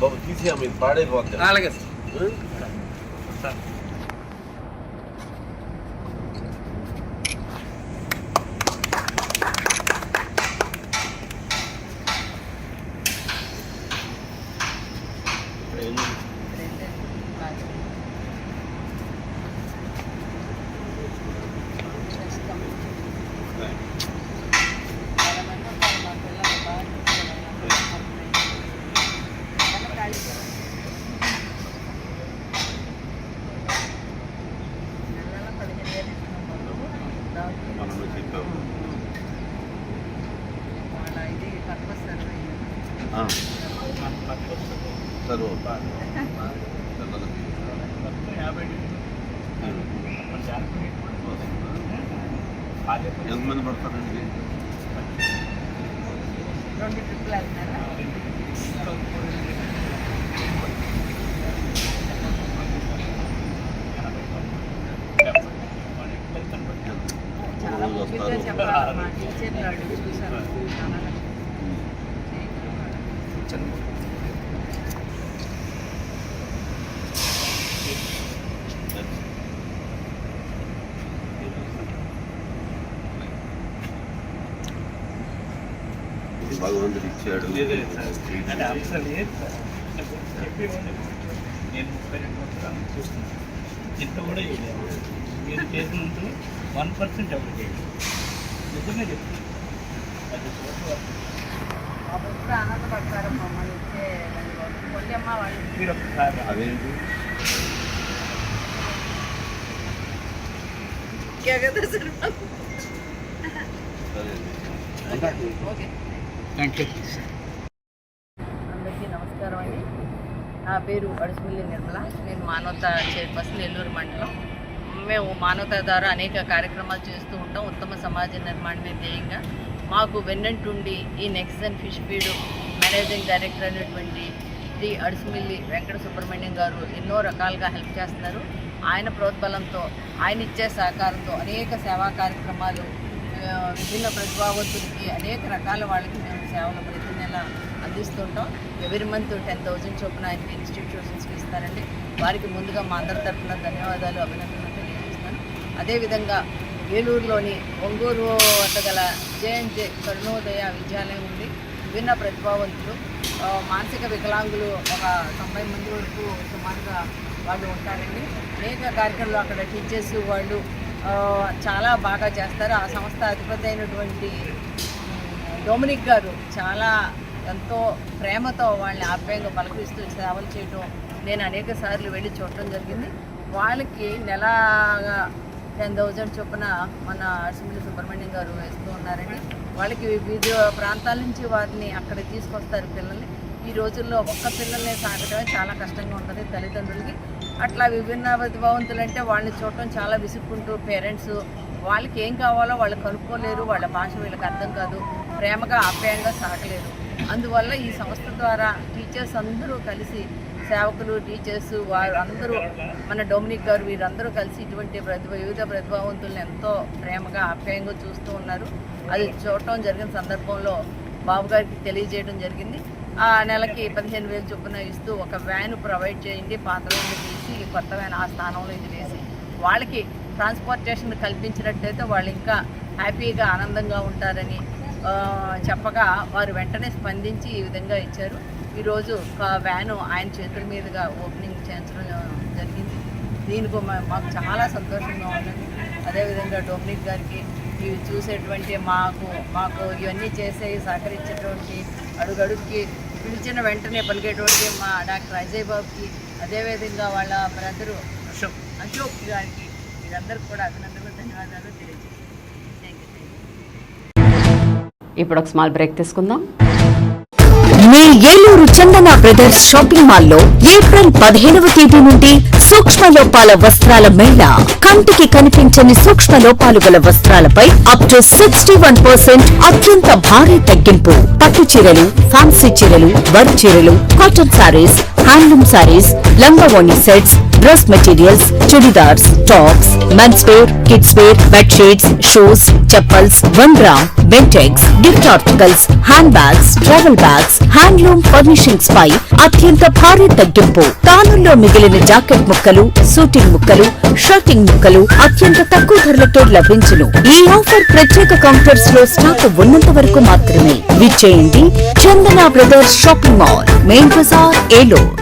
బాబు తీసి మీరు పాడైపోతుంది. అలాగే సార్. సరే ఎంతమంది పడతారండి? 2 ట్రిప్పులు వెళ్తారా? చాలా ముఖ్యంగా చెప్పాలి. మా టీచర్లు అడుగు చూసారు, చాలా భగవంతుడు ఇచ్చాడు. నేను 32 సంవత్సరాలు చూస్తున్నాను. ఇంత కూడా చేయలేదు. మీరు చేసినంత 1% ఎవరు చేయలేదు. నిజమే చెప్తాను. అది ఆనందపడతారు మమ్మల్ని ఇచ్చే కొల్యమ్మ వాళ్ళు. మీరు ఒకసారి అదేంటి అందరికీ నమస్కారం అండి. నా పేరు అడుసుమిల్లి నిర్మల. నేను మానవతా చైర్పర్సన్ ఏలూరు మండలం. మేము మానవతా ద్వారా అనేక కార్యక్రమాలు చేస్తూ ఉంటాం. ఉత్తమ సమాజ నిర్మాణమే ధ్యేయంగా మాకు వెన్నంటుండి ఈ Nexon fish feed managing director అనేటువంటి శ్రీ అడుసుమిల్లి వెంకట సుబ్రహ్మణ్యం గారు ఎన్నో రకాలుగా హెల్ప్ చేస్తున్నారు. ఆయన ప్రోద్బలంతో, ఆయన ఇచ్చే సహకారంతో అనేక సేవా కార్యక్రమాలు, విభిన్న ప్రతిభావంతులకి అనేక రకాల వాళ్ళకి మేము సేవలు ప్రతి నెల అందిస్తుంటాం. ఎవ్రీ మంత్ 10,000 చొప్పున ఆయనకి ఇన్స్టిట్యూషన్స్కి ఇస్తారండి. వారికి ముందుగా మా అందరి తరఫున ధన్యవాదాలు, అభినందనలు తెలియజేస్తున్నాను. అదేవిధంగా ఏలూరులోని ఒంగూరు వద్ద గల జేఎన్జే కరుణోదయ విద్యాలయం ఉంది. విభిన్న ప్రతిభావంతులు, మానసిక వికలాంగులు ఒక 90 మంది వరకు సుమారుగా వాళ్ళు ఉంటారండి. అనేక కార్యక్రమాలు అక్కడ టీచర్స్ వాళ్ళు చాలా బాగా చేస్తారు. ఆ సంస్థ అధిపతి అయినటువంటి డొమినిక్ గారు చాలా ఎంతో ప్రేమతో వాళ్ళని ఆప్యాయంగా పలకరిస్తూ సేవలు చేయడం నేను అనేక సార్లు వెళ్ళి చూడటం జరిగింది. వాళ్ళకి నెలగా 10,000 చొప్పున మన అడుసుమిల్లి సుబ్రహ్మణ్యం గారు వేస్తూ ఉన్నారండి. వాళ్ళకి వివిధ ప్రాంతాల నుంచి వారిని అక్కడ తీసుకొస్తారు పిల్లల్ని. ఈ రోజుల్లో ఒక్క పిల్లల్ని సాగడమే చాలా కష్టంగా ఉంటుంది తల్లిదండ్రులకి. అట్లా విభిన్న ప్రతిభావంతులు అంటే వాళ్ళని చూడటం చాలా విసుక్కుంటూ పేరెంట్స్ వాళ్ళకి ఏం కావాలో వాళ్ళు కనుక్కోలేరు, వాళ్ళ భాష వీళ్ళకి అర్థం కాదు, ప్రేమగా ఆప్యాయంగా సాగలేరు. అందువల్ల ఈ సంస్థ ద్వారా టీచర్స్ అందరూ కలిసి, సేవకులు, టీచర్స్, వారు అందరూ, మన డొమినిక్ గారు, వీరందరూ కలిసి ఇటువంటి వివిధ ప్రతిభావంతులను ఎంతో ప్రేమగా ఆప్యాయంగా చూస్తూ ఉన్నారు. అది చూడటం జరిగిన సందర్భంలో బాబు గారికి తెలియజేయడం జరిగింది. ఆ నెలకి 15,000 చొప్పున ఇస్తూ ఒక వ్యాన్ ప్రొవైడ్ చేయండి, పాత వ్యాన్ తీసి కొత్త వ్యాన్ ఆ స్థానంలో ఇది వేసి వాళ్ళకి ట్రాన్స్పోర్టేషన్ కల్పించినట్టయితే వాళ్ళు ఇంకా హ్యాపీగా ఆనందంగా ఉంటారని చెప్పగా వారు వెంటనే స్పందించి ఈ విధంగా ఇచ్చారు. ఈరోజు వ్యాను ఆయన చేతుల మీదుగా ఓపెనింగ్ చేయించడం జరిగింది. దీనికి మాకు చాలా సంతోషంగా ఉందండి. అదేవిధంగా డొమినిక్ గారికి, ఇవి చూసేటువంటి మాకు ఇవన్నీ చేసే సహకరించేటువంటి అడుగడుగుకి పిలిచిన వెంటనే పలికేటువంటి మా డాక్టర్ అజయ్ బాబుకి, అదేవిధంగా వాళ్ళ బ్రదరు అశోక్ గారికి, వీరందరికీ కూడా అభినందనలు, ధన్యవాదాలు తెలియజేస్తాను. ఇప్పుడు ఒక స్మాల్ బ్రేక్ తీసుకుందాం. మీ ఏలూరు చందన బ్రదర్స్ షాపింగ్ మాల్లో ఏప్రిల్ 15వ తేదీ నుండి సూక్ష్మ లోపాల వస్త్రాల మేళా. కంటికి కనిపించని సూక్ష్మ లోపాలు గల వస్త్రాలపై అప్ టు 61% అత్యంత భారీ తగ్గింపు. పట్టు చీరలు, ఫ్యాన్సీ చీరలు, వర్క్ చీరలు, కాటన్ సారీస్, హ్యాండ్లూమ్ సారీస్, లంబవోణి sets, dress materials, churidars, tops, mens wear, kids wear, bedsheets, shoes, chappals, వండ్రా, Bentex, gift articles, hand bags, travel bags, handloom furnishings పై అత్యంత భారీ తగ్గింపు. తానుల్లో మిగిలిన జాకెట్ ముక్కలు, సూటింగ్ ముక్కలు, షర్టింగ్ ముక్కలు అత్యంత తక్కువ ధరలతో లభించును. ఈ ఆఫర్ ప్రత్యేక కౌంటర్స్ లో స్టాక్ ఉన్నంత వరకు మాత్రమే. విచ్చేయండి Chandana brothers shopping mall, main bazaar, Eluru.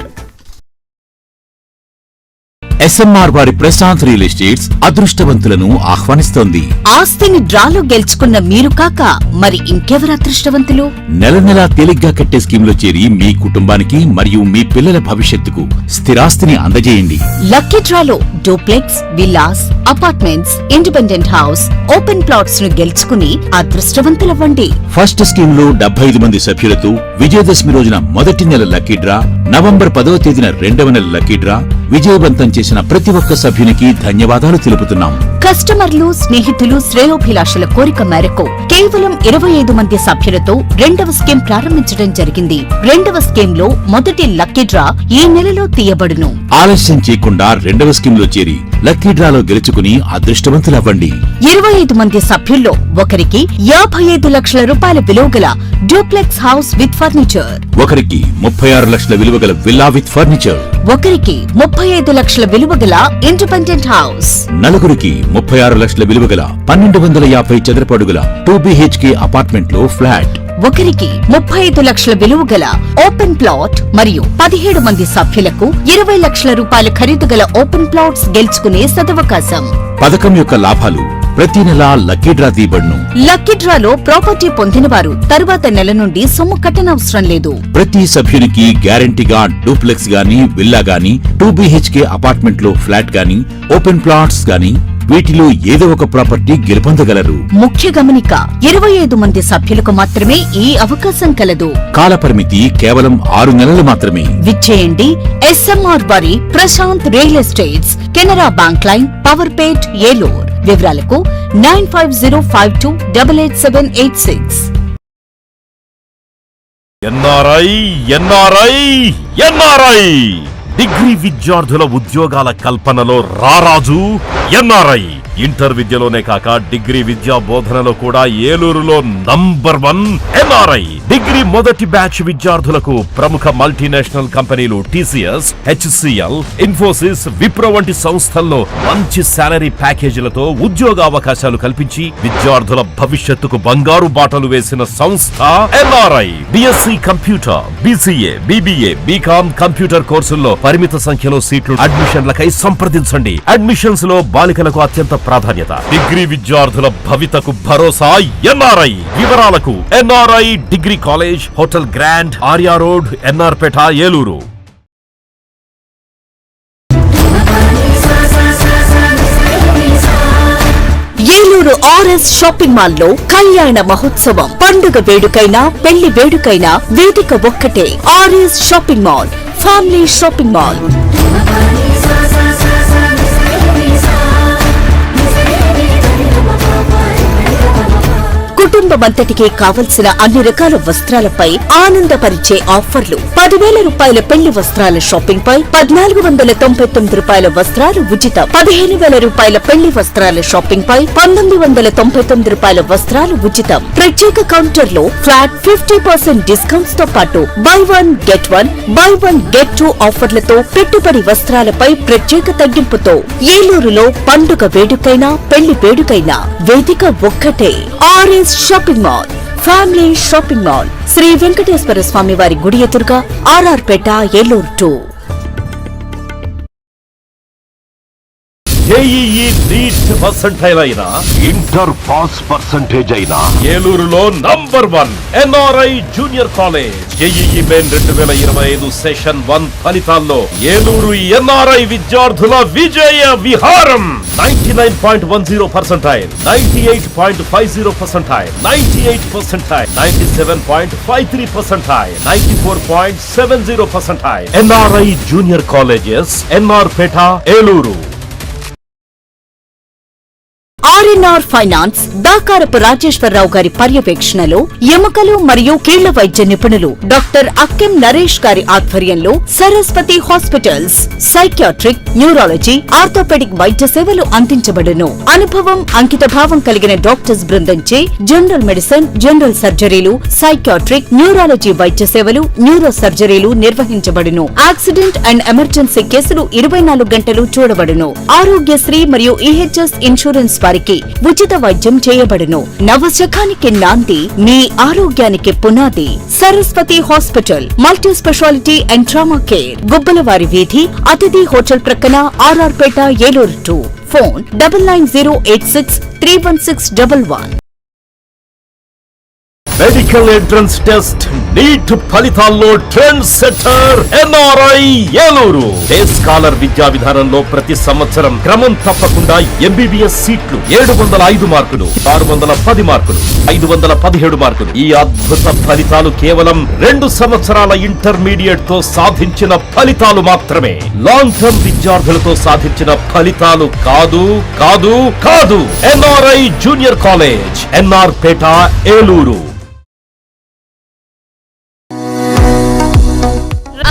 SMR వారి ప్రశాంత్ రియల్ ఎస్టేట్స్ అదృష్టవంతులను ఆహ్వానిస్తోంది. ఆస్తిని డ్రాలో గెలుచుకున్న మీరు కాక మరి ఇంకెవరు అదృష్టవంతులు? నెల నెలా తేలిగ్గా కట్టే స్కీమ్ లో చేరి మీ కుటుంబానికి మరియు మీ పిల్లల భవిష్యత్తుకు స్థిరాస్తిని అందజేయండి. లక్కీ డ్రాలో duplex, villas, apartments, independent house, open plots ను గెలుచుకుని అదృష్టవంతులవ్వండి. ఫస్ట్ స్కీమ్ లో 75 మంది సభ్యులతో విజయదశమి రోజున మొదటి నెల లక్కీ డ్రా, నవంబర్ 10వ తేదీన రెండవ నెల లక్కీ డ్రా విజయవంతం చేసిన ప్రతి ఒక్క సభ్యునికి ధన్యవాదాలు తెలుపుతున్నాం. కస్టమర్లు, స్నేహితులు, శ్రేయోభిలాషుల కోరిక మేరకు కేవలం 25 మంది సభ్యులతో రెండవ స్కీమ్ ప్రారంభించడం జరిగింది. రెండవ స్కీమ్ లో మొదటి లక్కీ డ్రా ఈ నెలలో తీయబడును. ఆలస్యం చేయకుండా రెండవ స్కీమ్ లో చేరి లక్కీ డ్రాలో గెలుచుకుని అదృష్టవంతులవ్వండి. 25 మంది సభ్యుల్లో ఒకరికి 55 లక్షల రూపాయల విలువగల డూప్లెక్స్ హౌస్ విత్ ఫర్నిచర్, ఒకరికి 36 లక్షల విలువగల విల్లా విత్ ఫర్నిచర్, ఒకరికి 35 లక్షల విలువగల ఇండిపెండెంట్ హౌస్, నలుగురికి 36 లక్షల విలువగల 1250 చదరపు అడుగుల 2BHK అపార్ట్మెంట్ లో ఫ్లాట్, ఒకరికి 35 లక్షల విలువగల ఓపెన్ ప్లాట్ మరియు 17 మంది సభ్యులకు 20 లక్షల రూపాయల ఖరీదు గల ఓపెన్ ప్లాట్స్ గెలుచుకునే సదవకాశం. పథకం యొక్క లాభాలు ప్రతి నెల లక్కీ డ్రా తీయబడును. లక్కీ డ్రాలో ప్రాపర్టీ పొందిన వారు తరువాత నెల నుండి సొమ్ము కట్టనవసరం లేదు. ప్రతి సభ్యునికి గ్యారంటీగా డూప్లెక్స్ గానీ, విల్లా గానీ, 2BHK అపార్ట్మెంట్ లో ఫ్లాట్ గానీ, ఓపెన్ ప్లాట్స్ గానీ వీటిలో ఏదో ఒక ప్రాపర్టీ గెలుపొందగలరు. ముఖ్య గమనిక, 25 మంది సభ్యులకు మాత్రమే ఈ అవకాశం కలదు. కాలపరిమితి కేవలం 6 నెలలు మాత్రమే. విచ్చేయండి SMR వారి Prashanth real estates, Canara bank line, Powerpet, Eluru. వివరాలకు 9505288786. ఎన్ఆర్ఐ డిగ్రీ విద్యార్థుల ఉద్యోగాల కల్పనలో రారాజు ఎన్ఆర్ఐ. ఇంటర్ విద్యలోనే కాక డిగ్రీ విద్యా బోధనలో కూడా ఏలూరులో నంబర్ 1 ఎన్ఆర్ఐ. డిగ్రీ మొదటి బ్యాచ్ విద్యార్థులకు ప్రముఖ మల్టీనేషనల్ కంపెనీలు TCS, HCL, ఇన్ఫోసిస్, విప్రో వంటి సంస్థల్లో మంచి సాలరీ ప్యాకేజీలతో ఉద్యోగ అవకాశాలు కల్పించి విద్యార్థుల భవిష్యత్తుకు బంగారు బాటలు వేసిన సంస్థ NRI. BSc computer, BCA, BBA, BCom computer కోర్సుల్లో పరిమిత సంఖ్యలో సీట్లు. అడ్మిషన్లకై సంప్రదించండి. అడ్మిషన్స్ లో బాలికలకు అత్యంత ప్రాధాన్యత. డిగ్రీ విద్యార్థుల భవితకు భరోసా ఎన్ఆర్ఐ. వివరాలకు NRI degree college, hotel grand, Arya road, NR Peta, Eluru. Eluru RS shopping mall లో కళ్యాణ మహోత్సవం. పండుగ వేడుకైనా, పెళ్లి వేడుకైనా వేదిక ఒక్కటే. RS shopping mall, family shopping mall. కుటుంబమంతటికి కావలసిన అన్ని రకాల వస్త్రాలపై ఆనందపరిచే ఆఫర్లు. 10,000 రూపాయల పెళ్లి వస్త్రాల షాపింగ్ పై 1,499 రూపాయల వస్త్రాలు ఉచితం. 15,000 రూపాయల పెళ్లి వస్త్రాల షాపింగ్ పై 1,999 రూపాయల వస్త్రాలు ఉచితం. ప్రత్యేక కౌంటర్ లో ఫ్లాట్ 50% డిస్కౌంట్స్ తో పాటు బై 1 గెట్ 2 ఆఫర్లతో పెట్టుబడి వస్త్రాలపై ప్రత్యేక తగ్గింపుతో. ఏలూరులో పండుగ వేడుకైనా, పెళ్లి వేడుకైనా వేదిక ఒక్కటే. RS shopping mall, family shopping mall. Sri Venkateswara Swamy వారి గుడి ఎదురుగా, RR Peta, Eluru 2. JEE NEET percentile అయినా, ఇంటర్ పాస్ పర్సెంటేజ్ అయినా ఏలూరులో number 1 NRI junior college. JEE main 2025 session 1 ఫలితాల్లో ఏలూరు ఎన్ఆర్ఐ విద్యార్థుల విజయ విహారం. 99.10%, 98.50%, 98%, 97.53%, 94.70%. NRI junior colleges, NR Peta, Eluru. RNR finance Dakarapu Rajeswara Rao గారి పర్యవేక్షణలో ఎముకలు మరియు కీళ్ల వైద్య నిపుణులు డాక్టర్ అక్కెం నరేష్ గారి ఆధ్వర్యంలో Saraswati hospitals psychiatric, neurology, orthopaedic వైద్య సేవలు అందించబడును. అనుభవం, అంకిత భావం కలిగిన డాక్టర్స్ బృందంచే జనరల్ మెడిసిన్, జనరల్ సర్జరీలు, సైకియాట్రిక్, న్యూరాలజీ వైద్య సేవలు, న్యూరో సర్జరీలు నిర్వహించబడును. యాక్సిడెంట్ అండ్ ఎమర్జెన్సీ కేసులు 24 గంటలు చూడబడును. ఆరోగ్యశ్రీ మరియు EHS ఇన్సూరెన్స్ వారికి ఉచిత వైద్యం చేయబడును. నవశకానికి నాంది, మీ ఆరోగ్యానికి పునాది. Saraswati hospital, multi speciality and trauma care, Gubbalavari Veedhi, Athithi hotel ప్రక్కన, RR Peta, Eluru 2. Phone 9908631611. Medical entrance test NEET ఫలితాల్లో trend setter NRI Eluru. Day scholar విద్యా విధానంలో ప్రతి సంవత్సరం క్రమం తప్పకుండా ఎంబీబీఎస్ సీట్లు 705 మార్కులు, 610 మార్కులు, 517 మార్కులు. ఈ అద్భుత ఫలితాలు కేవలం 2 సంవత్సరాల ఇంటర్మీడియట్ తో సాధించిన ఫలితాలు మాత్రమే. లాంగ్ టర్మ్ విద్యార్థులతో సాధించిన ఫలితాలు కాదు కాదు కాదు. NRI junior college, NR Peta, Eluru.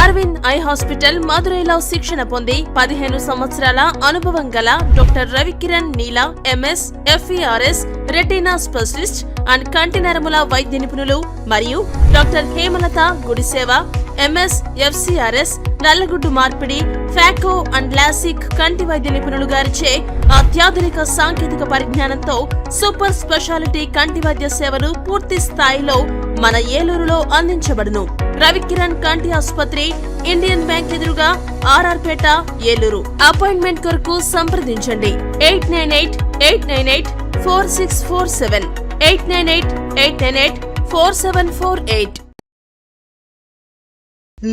Arvind eye hospital మదురైలో శిక్షణ పొంది 15 సంవత్సరాల అనుభవం గల doctor Ravikiran Neela MS FERS retina specialist and కంటి నరముల వైద్య నిపుణులు మరియు doctor Hemalatha Gudiseva MS FCRS నల్లగుడ్డు మార్పిడి ఫాకో అండ్ లాసిక్ కంటి వైద్య నిపుణులు గారిచే అత్యాధునిక సాంకేతిక పరిజ్ఞానంతో సూపర్ స్పెషాలిటీ కంటి వైద్య సేవలు పూర్తి స్థాయిలో మన ఏలూరులో అందించబడును. రవికిరణ్ కంటి ఆసుపత్రి, ఇండియన్ బ్యాంక్ ఎదురుగా, ఆర్ఆర్ పేట, ఏలూరు. అపాయింట్మెంట్ కొరకు సంప్రదించండి 8988984647 8988984748.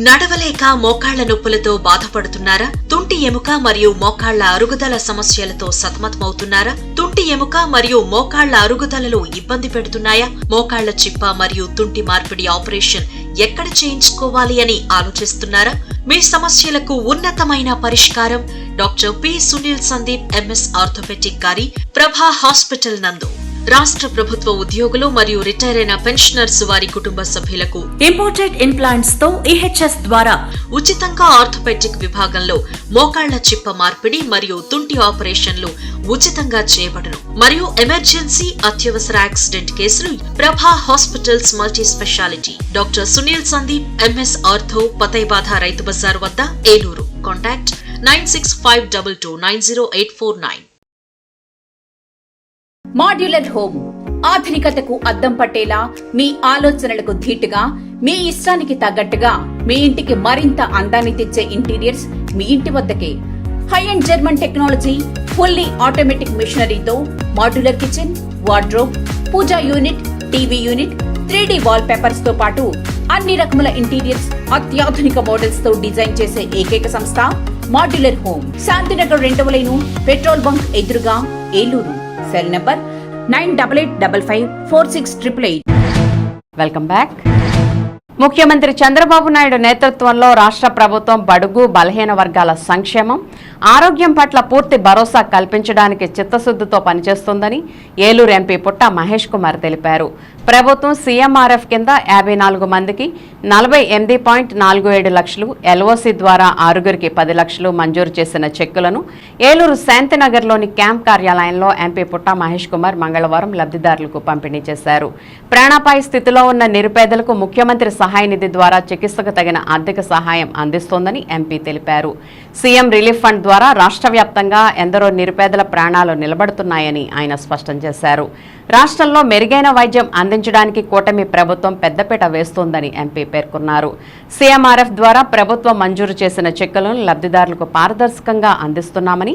నడవలేక మోకాళ్ల నొప్పులతో బాధపడుతున్నారా? తుంటి ఎముక మరియు మోకాళ్ల అరుగుదల సమస్యలతో సతమతమవుతున్నారా? తుంటి ఎముక మరియు మోకాళ్ల అరుగుదలలో ఇబ్బంది పెడుతున్నాయా? మోకాళ్ల చిప్ప మరియు తుంటి మార్పిడి ఆపరేషన్ ఎక్కడ చేయించుకోవాలి అని ఆలోచిస్తున్నారా? మీ సమస్యలకు ఉన్నతమైన పరిష్కారం doctor P Sunil Sandeep MS orthopaedic గారి ప్రభా హాస్పిటల్ నందు. రాష్ట్ర ప్రభుత్వ ఉద్యోగులు మరియు రిటైర్ అయిన పెన్షనర్స్ వారి కుటుంబ సభ్యులకు ఇంపోర్టెడ్ ఇంప్లాంట్స్ తో EHS ద్వారా ఉచితంగా ఆర్థోపెడిక్ విభాగంలో మోకాళ్ల చిప్ప మార్పిడి మరియు తుంటి ఆపరేషన్లు ఉచితంగా చేయబడును. మరియు ఎమర్జెన్సీ అత్యవసర యాక్సిడెంట్ కేసులు Prabha hospitals multi speciality doctor Sunil Sandeep MS ortho, పతైబాధ రైతు బజార్ వద్ద, ఏలూరు. కాంటాక్ట్ 9652290849. మాడ్యులర్ హోమ్ ఆధునికతకు అద్దం పట్టేలా, మీ ఆలోచనలకు ధీటుగా, మీ ఇష్టానికి తగ్గట్టుగా మీ ఇంటికి మరింత అందాన్ని తెచ్చే ఇంటీరియర్స్ మీ ఇంటి వద్దకే. High and German technology, fully automatic మిషనరీతో modular kitchen, wardrobe, puja unit, TV unit, 3D wall papers తో పాటు అన్ని రకముల ఇంటీరియర్స్ అత్యాధునిక మోడల్స్ తో డిజైన్ చేసే ఏకైక సంస్థ మాడ్యులర్ హోమ్. శాంతినగర్ 2వ లైను, పెట్రోల్ బంక్ ఎదురుగా, Eluru. Cell number 9855546888. Welcome back. ముఖ్యమంత్రి చంద్రబాబు నాయుడు నేతృత్వంలో రాష్ట్ర ప్రభుత్వం బడుగు బలహీన వర్గాల సంక్షేమం, ఆరోగ్యం పట్ల పూర్తి భరోసా కల్పించడానికి చిత్తశుద్ధితో పనిచేస్తోందని ఏలూరు ఎంపీ పుట్ట మహేష్ కుమార్ తెలిపారు. ప్రభుత్వం CMRF కింద 54 మందికి 48.47 లక్షలు, LOC ద్వారా 6గురికి 10 లక్షలు మంజూరు చేసిన చెక్కులను ఏలూరు శాంతినగర్లోని క్యాంప్ కార్యాలయంలో ఎంపీ పుట్ట మహేష్ కుమార్ మంగళవారం లబ్ధిదారులకు పంపిణీ చేశారు. ప్రాణాపాయ స్థితిలో ఉన్న నిరుపేదలకు ముఖ్యమంత్రి సహాయ నిధి ద్వారా చికిత్సకు తగిన ఆర్థిక సహాయం అందిస్తోందని ఎంపీ తెలిపారు. సీఎం రిలీఫ్ ఫండ్ ద్వారా రాష్ట్ర వ్యాప్తంగా ఎందరో నిరుపేదల ప్రాణాలు నిలబడుతున్నాయని ఆయన స్పష్టం చేశారు. రాష్ట్రంలో మెరుగైన వైద్యం అందించడానికి కూటమి ప్రభుత్వం పెద్దపీట వేస్తోందని ఎంపీ పేర్కొన్నారు. CMRF ద్వారా ప్రభుత్వం మంజూరు చేసిన చెక్కులను లబ్ధిదారులకు పారదర్శకంగా అందిస్తున్నామని,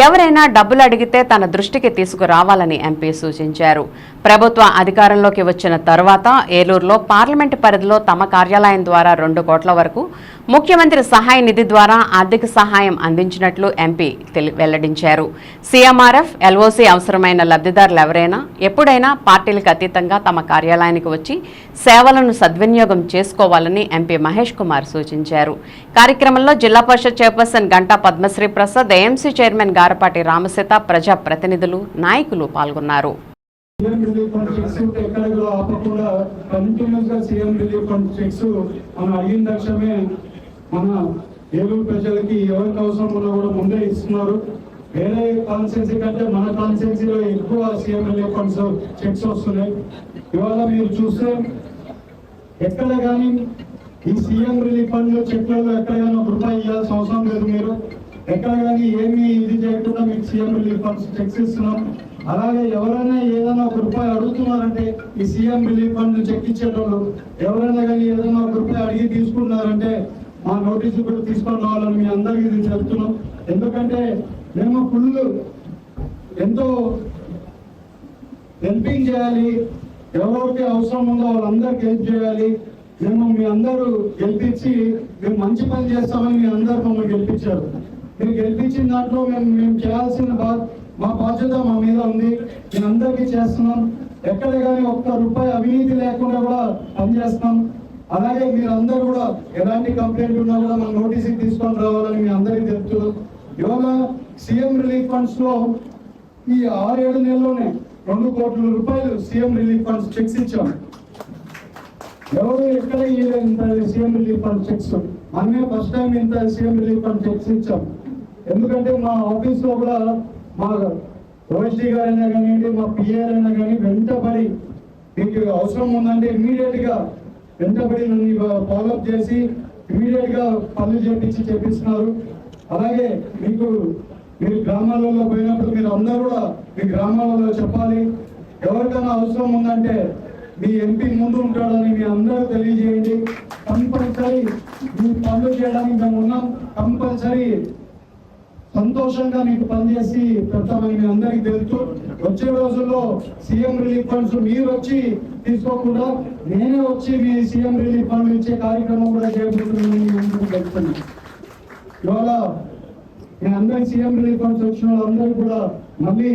ఎవరైనా డబ్బులు అడిగితే తన దృష్టికి తీసుకురావాలని ఎంపీ సూచించారు. ప్రభుత్వ అధికారంలోకి వచ్చిన తరువాత ఏలూరులో పార్లమెంటు పరిధిలో తమ కార్యాలయం ద్వారా 2 కోట్ల వరకు ముఖ్యమంత్రి సహాయ నిధి ద్వారా ఆర్థిక సహాయం అందించినట్లు ఎంపీ వెల్లడించారు. CMRF, LOC అవసరమైన లబ్ధిదారులు ఎవరైనా ఎప్పుడైనా పార్టీలకు అతీతంగా తమ కార్యాలయానికి వచ్చి సేవలను సద్వినియోగం చేసుకోవాలని ఎంపీ మహేష్ కుమార్ సూచించారు. కార్యక్రమంలో Zilla Parishad chairperson Ganta Padmasri Prasad, AMC chairman Garapati Ramaseetha, ప్రజా ప్రతినిధులు, నాయకులు పాల్గొన్నారు. మన ఏలూరు ప్రజలకి ఎవరికి అవసరం ఉన్నా కూడా ముందే ఇస్తున్నారు. వేరే కాన్స్టిట్యున్సీ కంటే మన కాన్స్టిట్యున్సీలో ఎక్కువ సీఎం రిలీఫ్ ఫండ్స్ చెక్స్ వస్తున్నాయి. ఇవాళ మీరు చూస్తే ఎక్కడ కానీ ఈ సీఎం రిలీఫ్ ఫండ్ చెక్లలో ఎక్కడ కానీ రూపాయి ఇవ్వాల్సిన అవసరం లేదు. మీరు ఎక్కడ కానీ ఏమి ఇది చేయకుండా మీకు సీఎం రిలీఫ్ ఫండ్స్ చెక్స్ ఇస్తున్నాం. అలాగే ఎవరైనా ఏదైనా ₹1 అడుగుతున్నారంటే ఈ సీఎం రిలీఫ్ ఫండ్ చెక్ ఇచ్చేటోళ్ళు ఎవరైనా కానీ ఏదైనా ₹1 అడిగి తీసుకున్నారంటే మా నోటీసు కూడా తీసుకొని రావాలని మీ అందరికీ ఇది చెప్తున్నాం. ఎందుకంటే మేము ఫుల్ ఎంతో హెల్పింగ్ చేయాలి, ఎవరికి అవసరం ఉందో వాళ్ళందరికీ హెల్ప్ చేయాలి. మేము మీ అందరూ గెలిపించి మేము మంచి పని చేస్తామని మీ అందరూ మమ్మల్ని గెలిపించారు. మీరు గెలిపించిన దాంట్లో మేము చేయాల్సిన మా బాధ్యత మా మీద ఉంది. మేము అందరికీ చేస్తున్నాం. ఎక్కడ కానీ ₹1 అవినీతి లేకుండా కూడా పనిచేస్తున్నాం. అలాగే మీరు అందరూ కూడా ఎలాంటి కంప్లైంట్ ఉన్నా కూడా మన నోటీసుకి తీసుకొని రావాలని మీ అందరికీ చెప్తున్నాం. ఇవాళ సీఎం రిలీఫ్ ఫండ్స్ లో ఈ 6-7 నెలల్లోనే ₹2 కోట్ల సీఎం రిలీఫ్ ఫండ్స్ చెక్స్ ఇచ్చాం. ఎవరు ఎక్కడ ఇంత సీఎం రిలీఫ్ ఫండ్ చెక్స్ మనమే ఫస్ట్ టైం ఇంత సీఎం రిలీఫ్ ఫండ్ చెక్స్ ఇచ్చాం. ఎందుకంటే మా ఆఫీస్ లో కూడా మా ఓఎస్డీ గారైనా కానివ్వండి, మా పిఆర్ అయినా కానీ వెంటబడి మీకు అవసరం ఉందంటే ఇమీడియట్ గా వెంటబడి నన్ను ఫాలోఅప్ చేసి ఇమీడియట్ గా పనులు చేపిస్తున్నారు. అలాగే మీరు గ్రామాలలో పోయినప్పుడు మీరు అందరూ కూడా మీ గ్రామాలలో చెప్పాలి. ఎవరికైనా అవసరం ఉందంటే మీ ఎంపీ ముందు ఉంటాడని మీ అందరూ తెలియజేయండి. కంపల్సరీ మీ పనులు చేయడానికి మేము ఉన్నాం. కంపల్సరీ సంతోషంగా మీకు పనిచేసి పెడతామని మీ అందరికీ తెలుసు. వచ్చే రోజుల్లో సీఎం రిలీఫ్ ఫండ్స్ మీరు వచ్చి తీసుకోకుండా నేనే వచ్చి మీ సీఎం రిలీఫ్ ఫండ్ ఇచ్చే కార్యక్రమం కూడా చేయబోతున్నామని మీ అందరికీ తెలుస్తున్నాను. ఇవాళ మీ అందరి సీఎం రిలీఫ్ ఫండ్స్ వచ్చిన వాళ్ళందరూ కూడా మళ్ళీ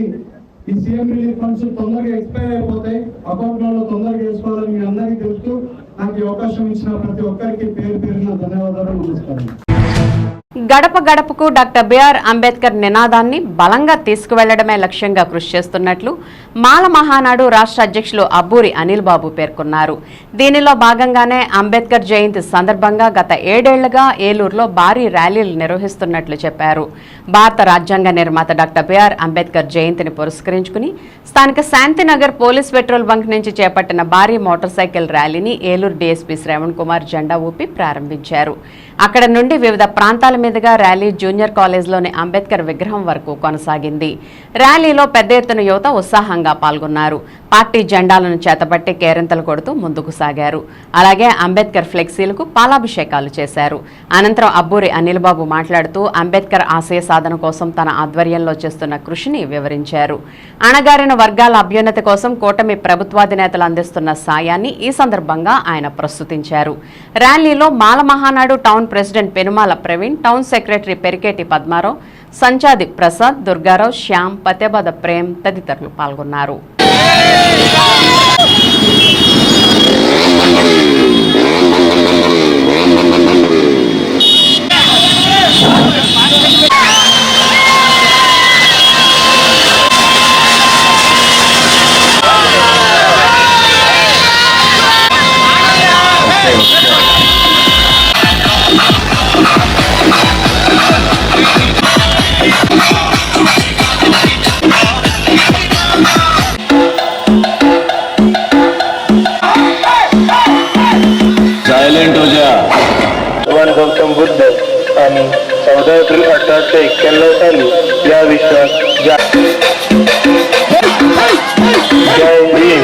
ఈ సీఎం రిలీఫ్ ఫండ్స్ తొందరగా ఎక్స్పైర్ అయిపోతాయి, అకౌంట్లలో తొందరగా వేసుకోవాలని మీ అందరికీ తెలుసు. నాకు ఈ అవకాశం ఇచ్చిన ప్రతి ఒక్కరికి పేరున ధన్యవాదాలు, నమస్కారం. గడప గడపకు డాక్టర్ బిఆర్ అంబేద్కర్ నినాదాన్ని బలంగా తీసుకువెళ్లడమే లక్ష్యంగా కృషి చేస్తున్నట్లు మాల మహానాడు రాష్ట్ర అధ్యక్షులు అబ్బూరి అనిల్ బాబు పేర్కొన్నారు. దీనిలో భాగంగానే అంబేద్కర్ జయంతి సందర్భంగా గత 7 ఏళ్లుగా ఏలూరులో భారీ ర్యాలీలు నిర్వహిస్తున్నట్లు చెప్పారు. భారత రాజ్యాంగ నిర్మాత డాక్టర్ బిఆర్ అంబేద్కర్ జయంతిని పురస్కరించుకుని స్థానిక శాంతినగర్ పోలీస్ పెట్రోల్ బంక్ నుంచి చేపట్టిన భారీ మోటార్ సైకిల్ ర్యాలీని ఏలూరు డీఎస్పీ శ్రవణ్ కుమార్ జెండా ఊపి ప్రారంభించారు. అక్కడ నుండి వివిధ ప్రాంతాల మీదుగా ర్యాలీ జూనియర్ కాలేజ్లోని అంబేద్కర్ విగ్రహం వరకు కొనసాగింది. ర్యాలీలో పెద్ద ఎత్తున యువత ఉత్సాహంగా పాల్గొన్నారు. పార్టీ జెండాలను చేతబట్టి కేరింతలు కొడుతూ ముందుకు సాగారు. అలాగే అంబేద్కర్ ఫ్లెక్సీలకు పాలాభిషేకాలు చేశారు. అనంతరం అబ్బూరి అనిల్ బాబు మాట్లాడుతూ అంబేద్కర్ ఆశయ సాధన కోసం తన ఆధ్వర్యంలో చేస్తున్న కృషిని వివరించారు. అణగారిన వర్గాల అభ్యున్నతి కోసం కూటమి ప్రభుత్వాధినేతలు అందిస్తున్న సాయాన్ని ఈ సందర్భంగా ఆయన ప్రస్తుతించారు. ర్యాలీలో Mala Mahanadu town president Penumala Praveen, town secretary Periketi Padma Rao, Sanchadi Prasad, Durga Rao, Shyam, పత్యబద ప్రేమ్ తదితరులు పాల్గొన్నారు. सायलेंट हो जा. भगवान गौतम बुद्ध आणि 14 एप्रिल 1891 साली या विश्वात जय भीम.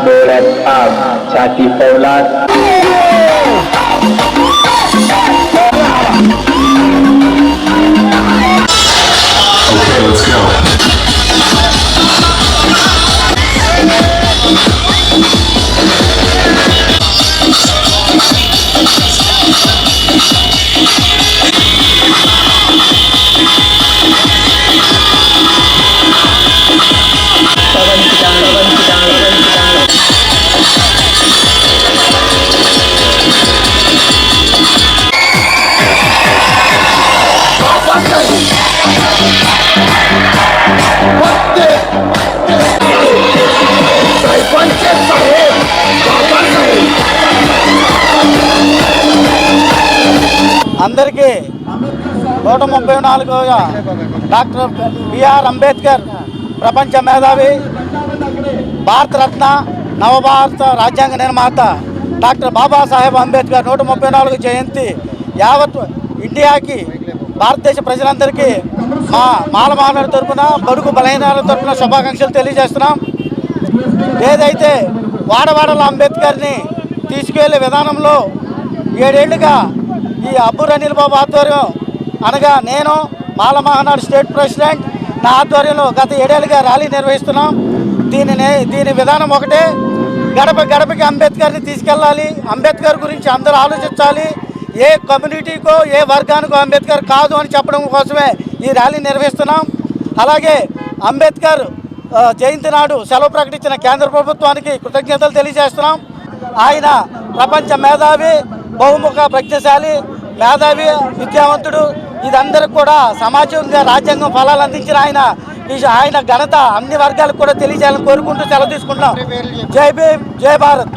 डोळ्यात आग, छाती फौलाद. Let's go. అందరికీ 134వ డాక్టర్ బిఆర్ అంబేద్కర్ ప్రపంచ మేధావి, భారతరత్న, నవభారత రాజ్యాంగ నిర్మాత డాక్టర్ బాబాసాహెబ్ అంబేద్కర్ 134 జయంతి యావత్ ఇండియాకి భారతదేశ ప్రజలందరికీ మా మాల మహానాడు తరఫున బడుగు బలహీనాల తరఫున శుభాకాంక్షలు తెలియజేస్తున్నాం. ఏదైతే వాడవాడల అంబేద్కర్ని తీసుకెళ్లే విధానంలో 7 ఏళ్లుగా ఈ అబ్బూరు అనిల్ బాబు ఆధ్వర్యం అనగా నేను మాల మహానాడు స్టేట్ ప్రెసిడెంట్ నా ఆధ్వర్యంలో గత 7 ఏళ్లుగా ర్యాలీ నిర్వహిస్తున్నాం. దీని విధానం ఒకటే, గడప గడపకి అంబేద్కర్ని తీసుకెళ్ళాలి, అంబేద్కర్ గురించి అందరూ ఆలోచించాలి, ఏ కమ్యూనిటీకో ఏ వర్గానికో అంబేద్కర్ కాదు అని చెప్పడం కోసమే ఈ ర్యాలీ నిర్వహిస్తున్నాం. అలాగే అంబేద్కర్ జయంతి నాడు సెలవు ప్రకటించిన కేంద్ర ప్రభుత్వానికి కృతజ్ఞతలు తెలియజేస్తున్నాం. ఆయన ప్రపంచ మేధావి, బహుముఖ ప్రజ్ఞశాలి, మేధావి, విద్యావంతుడు. ఇదందరికి కూడా సమాజంగా రాజ్యాంగం ఫలాలు అందించిన ఆయన ఘనత అన్ని వర్గాలకు కూడా తెలియజేయాలని కోరుకుంటూ సెలవు తీసుకుంటున్నాం. జై భీమ్, జై భారత్.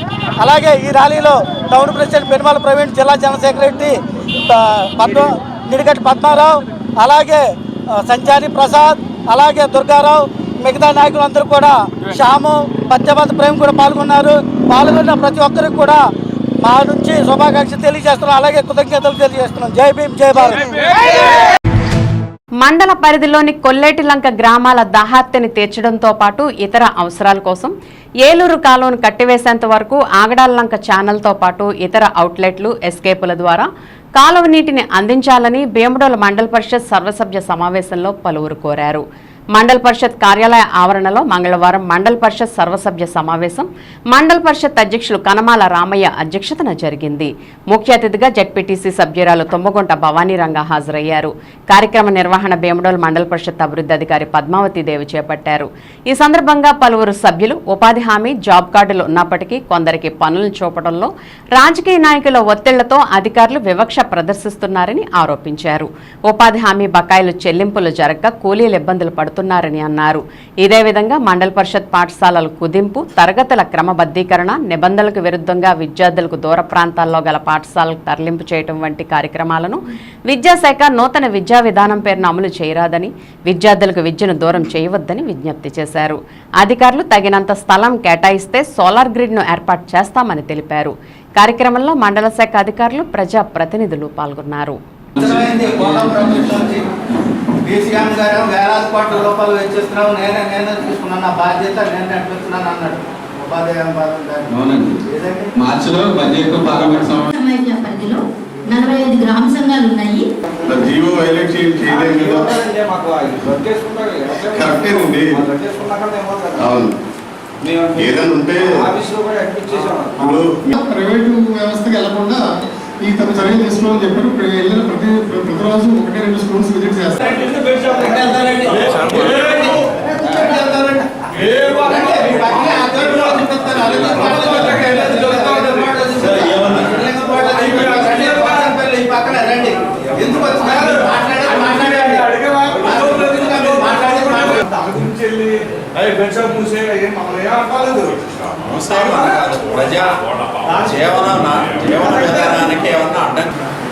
అలాగే ఈ ర్యాలీలో టౌన్ ప్రెసిడెంట్ పెనుమాల ప్రవీణ్, జిల్లా జనరల్ సెక్రటరీ నిడిగట్టి పద్మారావు, అలాగే సంచారి ప్రసాద్, అలాగే దుర్గారావు, మిగతా నాయకులందరూ కూడా శ్యాము, పత్యపాత ప్రేమ్ కూడా పాల్గొన్న ప్రతి ఒక్కరికి కూడా మా నుంచి శుభాకాంక్షలు తెలియజేస్తున్నాం. అలాగే కృతజ్ఞతలు తెలియజేస్తున్నాం. జై భీమ్, జై భారత్. మండల పరిధిలోని కొల్లేటిలంక గ్రామాల దాహార్తిని తీర్చడంతో పాటు ఇతర అవసరాల కోసం ఏలూరు కాలువను కట్టివేసేంత వరకు ఆగడాలంక ఛానల్తో పాటు ఇతర అవుట్లెట్లు, ఎస్కేపుల ద్వారా కాలువ నీటిని అందించాలని భీమడోలు మండల పరిషత్ సర్వసభ్య సమావేశంలో పలువురు కోరారు. మండల పరిషత్ కార్యాలయ ఆవరణలో మంగళవారం మండల పరిషత్ సర్వసభ్య సమావేశం మండల పరిషత్ అధ్యక్షులు కనమాల రామయ్య అధ్యక్షతన జరిగింది. ముఖ్య అతిథిగా జెడ్పీటీసీ సభ్యురాలు తుమ్మగుంట భవానీరంగ హాజరయ్యారు. కార్యక్రమ నిర్వహణ భీమడోలు మండల పరిషత్ అభివృద్ధి అధికారి పద్మావతి దేవి చేపట్టారు. ఈ సందర్భంగా పలువురు సభ్యులు ఉపాధి హామీ, జాబ్ కార్డులు ఉన్నప్పటికీ కొందరికి పనులను చూపడంలో రాజకీయ నాయకుల ఒత్తిళ్లతో అధికారులు వివక్ష ప్రదర్శిస్తున్నారని ఆరోపించారు. ఉపాధి హామీ బకాయిలు చెల్లింపులు జరగక కూలీలు ఇబ్బందులు పడుతున్నారని అన్నారు. ఇదే విధంగా మండల పరిషత్ పాఠశాలల కుదింపు, తరగతుల క్రమబద్ధీకరణ, నిబంధనలకు విరుద్ధంగా విద్యార్థులకు దూర ప్రాంతాల్లో గల పాఠశాలకు తరలింపు చేయడం వంటి కార్యక్రమాలను విద్యాశాఖ నూతన విద్యా విధానం పేరున అమలు చేయరాదని, విద్యార్థులకు విద్యను దూరం చేయవద్దని విజ్ఞప్తి చేశారు. అధికారులు తగినంత స్థలం కేటాయిస్తే సోలార్ గ్రిడ్ను ఏర్పాటు చేస్తామని తెలిపారు. కార్యక్రమంలో మండల శాఖ అధికారులు, ప్రజా ప్రతినిధులు పాల్గొన్నారు. బీసీఎం గారు వేలాది కోట్ల రూపాయలు వెచ్చిస్తున్నావు, నేనే తీసుకున్నాను, నా బాధ్యత నేను నడిపిస్తున్నాను అన్నాడు ఉపాధి మార్చిలో బడ్జెట్ పార్లమెంట్ సమావేశ పరిధిలో 45 గ్రామ సంఘాలు ఉన్నాయి. జీవో వైలేట్ చేయలేదు కరెక్టేనండి. అవును, ఏదైనా ఉంటే ప్రైవేటు వ్యవస్థకి వెళ్లకుండా ఈ తమ చర్యలు తీసుకోవాలని చెప్పారు. వెళ్ళిన ప్రతిరోజు 1-2 స్కూల్స్ విజిట్ చేస్తారు.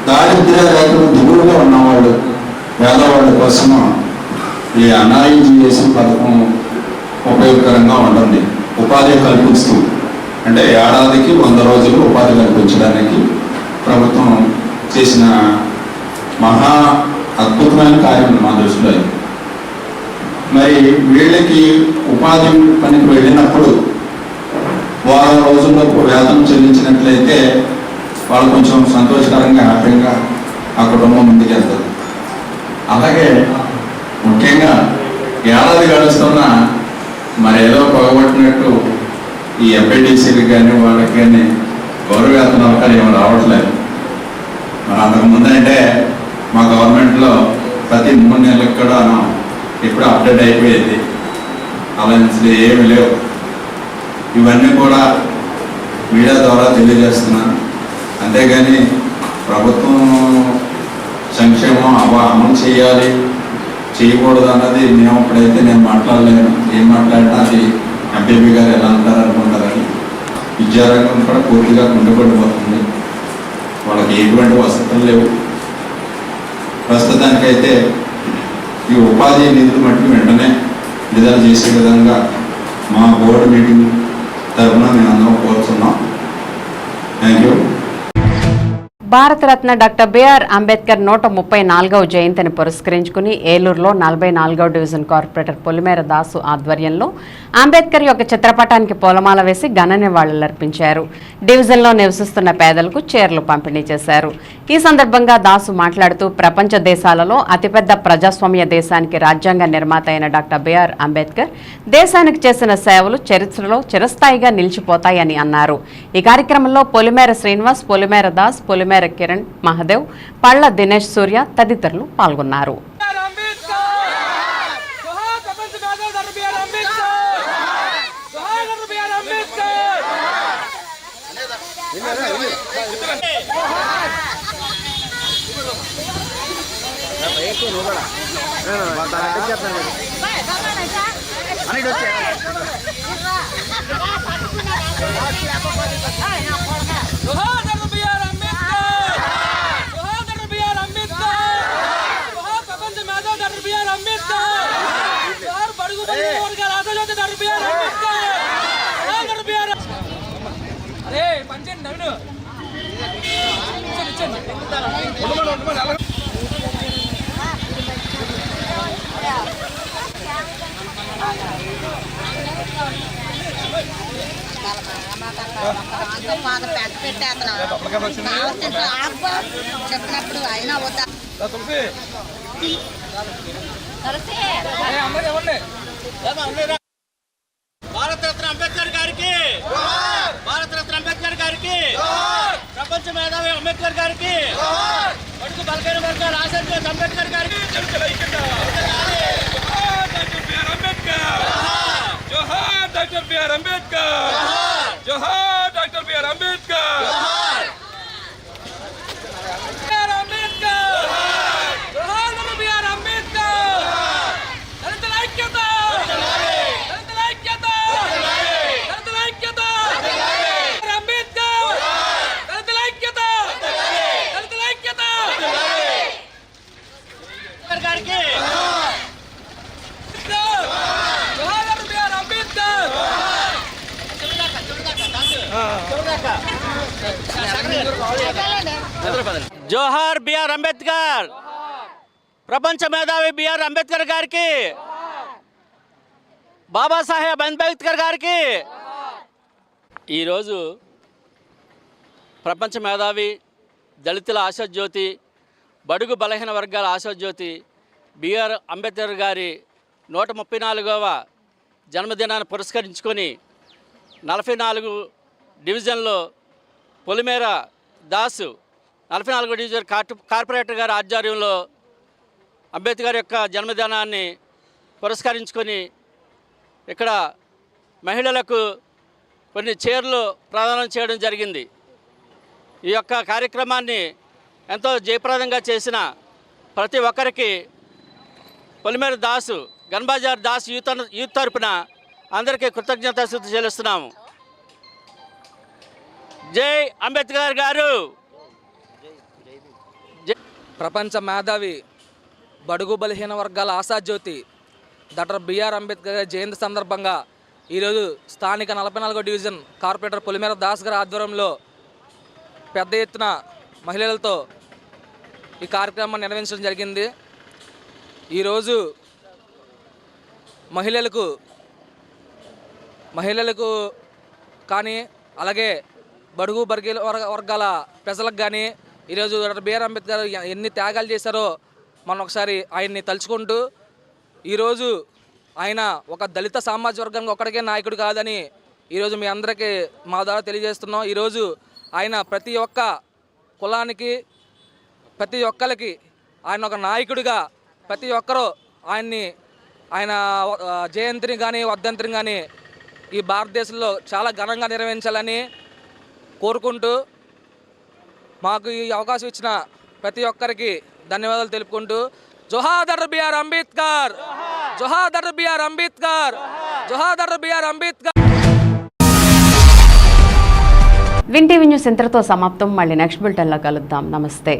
దారిద్ర్య రేఖలు దిగువగా ఉన్నవాళ్ళు, పేదవాళ్ళ కోసం ఈ అనారోగ్య పథకం ఉపయోగకరంగా ఉంటుంది. ఉపాధి కల్పిస్తూ, అంటే ఏడాదికి 100 రోజులు ఉపాధి కల్పించడానికి ప్రభుత్వం చేసిన మహా అద్భుతమైన కార్యం మా దృష్టిలో. మరి వీళ్ళకి ఉపాధి పనికి వెళ్ళినప్పుడు వారం రోజుల్లోపు వేతనం చెల్లించినట్లయితే వాళ్ళు కొంచెం సంతోషకరంగా, హ్యాపీగా ఆ కుటుంబం ముందుకెళ్తుంది. అలాగే ముఖ్యంగా ఏడాది గడుస్తున్న మరి ఏదో పొగబట్టినట్టు ఈ ఎంపీటీసీలకు కానీ వాళ్ళకి కానీ గౌరవ వేతనాలు కానీ ఏమి రావట్లేదు. మరి అంతకుముందు అంటే మా గవర్నమెంట్లో ప్రతి 3 నెలలకు కూడా ఇప్పుడు అప్డేట్ అయిపోయేది. అలయన్స్లు ఏమి లేవు. ఇవన్నీ కూడా మీడియా ద్వారా తెలియజేస్తున్నాను. అంతేగాని ప్రభుత్వం సంక్షేమం అమలు చేయాలి, చేయకూడదు అన్నది మేము ఇప్పుడైతే నేను మాట్లాడలేను. ఏం మాట్లాడినా అది ఎంపీపీ గారు ఎలా అంటారు అనుకుంటారని. విద్యారంగం కూడా పూర్తిగా కుండిపడిపోతుంది. వాళ్ళకి ఎటువంటి వసతులు లేవు. ప్రస్తుతానికైతే ఈ ఉపాధి నిధులు మట్టి వెంటనే విడుదల చేసే విధంగా మా బోర్డు మీటింగ్ తరఫున మేము అందరం కోరుతున్నాం. Thank you. Bharat Ratna doctor BR Ambedkar 134వ జయంతిని పురస్కరించుకుని ఏలూరులో 44వ డివిజన్ కార్పొరేటర్ పొలిమేర దాసు ఆధ్వర్యంలో అంబేద్కర్ యొక్క చిత్రపటానికి పూలమాల వేసి ఘన నివాళులర్పించారు. డివిజన్లో నివసిస్తున్న పేదలకు చీరలు పంపిణీ చేశారు. ఈ సందర్భంగా దాసు మాట్లాడుతూ ప్రపంచ దేశాలలో అతిపెద్ద ప్రజాస్వామ్య దేశానికి రాజ్యాంగ నిర్మాత అయిన డాక్టర్ బిఆర్ అంబేద్కర్ దేశానికి చేసిన సేవలు చరిత్రలో చిరస్థాయిగా నిలిచిపోతాయని అన్నారు. ఈ కార్యక్రమంలో పొలిమేర శ్రీనివాస్, పొలిమేర దాస్, పొలిమేర కిరణ్, మహదేవ్, పళ్ళ దినేష్ సూర్య తదితరులు పాల్గొన్నారు. చెప్పినప్పుడు అయినా వద్దా భారతరత్న అంబేద్కర్ గారికి, భారతరత్న అంబేద్కర్ గారికి, ప్రపంచ మేధావి అంబేద్కర్ గారికి, బడుగు బలహీన వర్గాల ఆశాజ్యోతి అంబేద్కర్ గారికి జోహార్ డాక్టర్ బిఆర్ అంబేద్కర్, జోహార్ డాక్టర్ బిఆర్ అంబేద్కర్, జోహార్ బిఆర్ అంబేద్కర్, ప్రపంచ మేధావి బిఆర్ అంబేద్కర్ గారికి, బాబాసాహెబ్ అంబేద్కర్ గారికి. ఈరోజు ప్రపంచ మేధావి, దళితుల ఆశాజ్యోతి, బడుగు బలహీన వర్గాల ఆశాజ్యోతి బిఆర్ అంబేద్కర్ గారి 134వ జన్మదినాన్ని పురస్కరించుకొని 44 డివిజన్లో పొలిమేర దాసు 44 డివిజన్ కార్పొరేటర్ గారి ఆధ్వర్యంలో అంబేద్కర్ యొక్క జన్మదినాన్ని పురస్కరించుకొని ఇక్కడ మహిళలకు కొన్ని చీరలు ప్రదానం చేయడం జరిగింది. ఈ యొక్క కార్యక్రమాన్ని ఎంతో జయప్రదంగా చేసిన ప్రతి ఒక్కరికి పొలిమేర దాసు, గన్బాజార్ దాసు యూత్ తరపున అందరికీ కృతజ్ఞతాస్తుతి చెల్లిస్తున్నాము. జై అంబేద్కర్ గారు. ప్రపంచ మేధావి, బడుగు బలహీన వర్గాల ఆశాజ్యోతి డాక్టర్ బిఆర్ అంబేద్కర్ గారి జయంతి సందర్భంగా ఈరోజు స్థానిక 44వ డివిజన్ కార్పొరేటర్ పొలిమేర దాస్ గారి ఆధ్వర్యంలో పెద్ద ఎత్తున మహిళలతో ఈ కార్యక్రమాన్ని నిర్వహించడం జరిగింది. ఈరోజు మహిళలకు కానీ అలాగే బడుగు బర్గీల వర్గాల ప్రజలకు కానీ ఈరోజు డాక్టర్ బిఆర్ అంబేద్కర్ ఎన్ని త్యాగాలు చేశారో మనం ఒకసారి ఆయన్ని తలుచుకుంటూ, ఈరోజు ఆయన ఒక దళిత సామాజిక వర్గానికి ఒక్కడికే నాయకుడు కాదని ఈరోజు మీ అందరికీ మా ద్వారా తెలియజేస్తున్నాం. ఈరోజు ఆయన ప్రతి ఒక్క కులానికి, ప్రతి ఒక్కరికి ఆయన ఒక నాయకుడిగా ప్రతి ఒక్కరూ ఆయన జయంతిని కానీ వర్ధంతిని కానీ ఈ భారతదేశంలో చాలా ఘనంగా నిర్వహించాలని కోరుకుంటూ, మాకు ఈ అవకాశం ఇచ్చిన ప్రతి ఒక్కరికి ధన్యవాదాలు తెలుపుకుంటూ, జోహార్ డాక్టర్ బిఆర్ అంబేద్కర్, జోహార్ డాక్టర్ బిఆర్ అంబేద్కర్, జోహార్ doctor BR Ambedkar. Win TV news ఇంతటితో సమాప్తం. మళ్ళీ నెక్స్ట్ బులెటిన్లో కలుద్దాం. నమస్తే.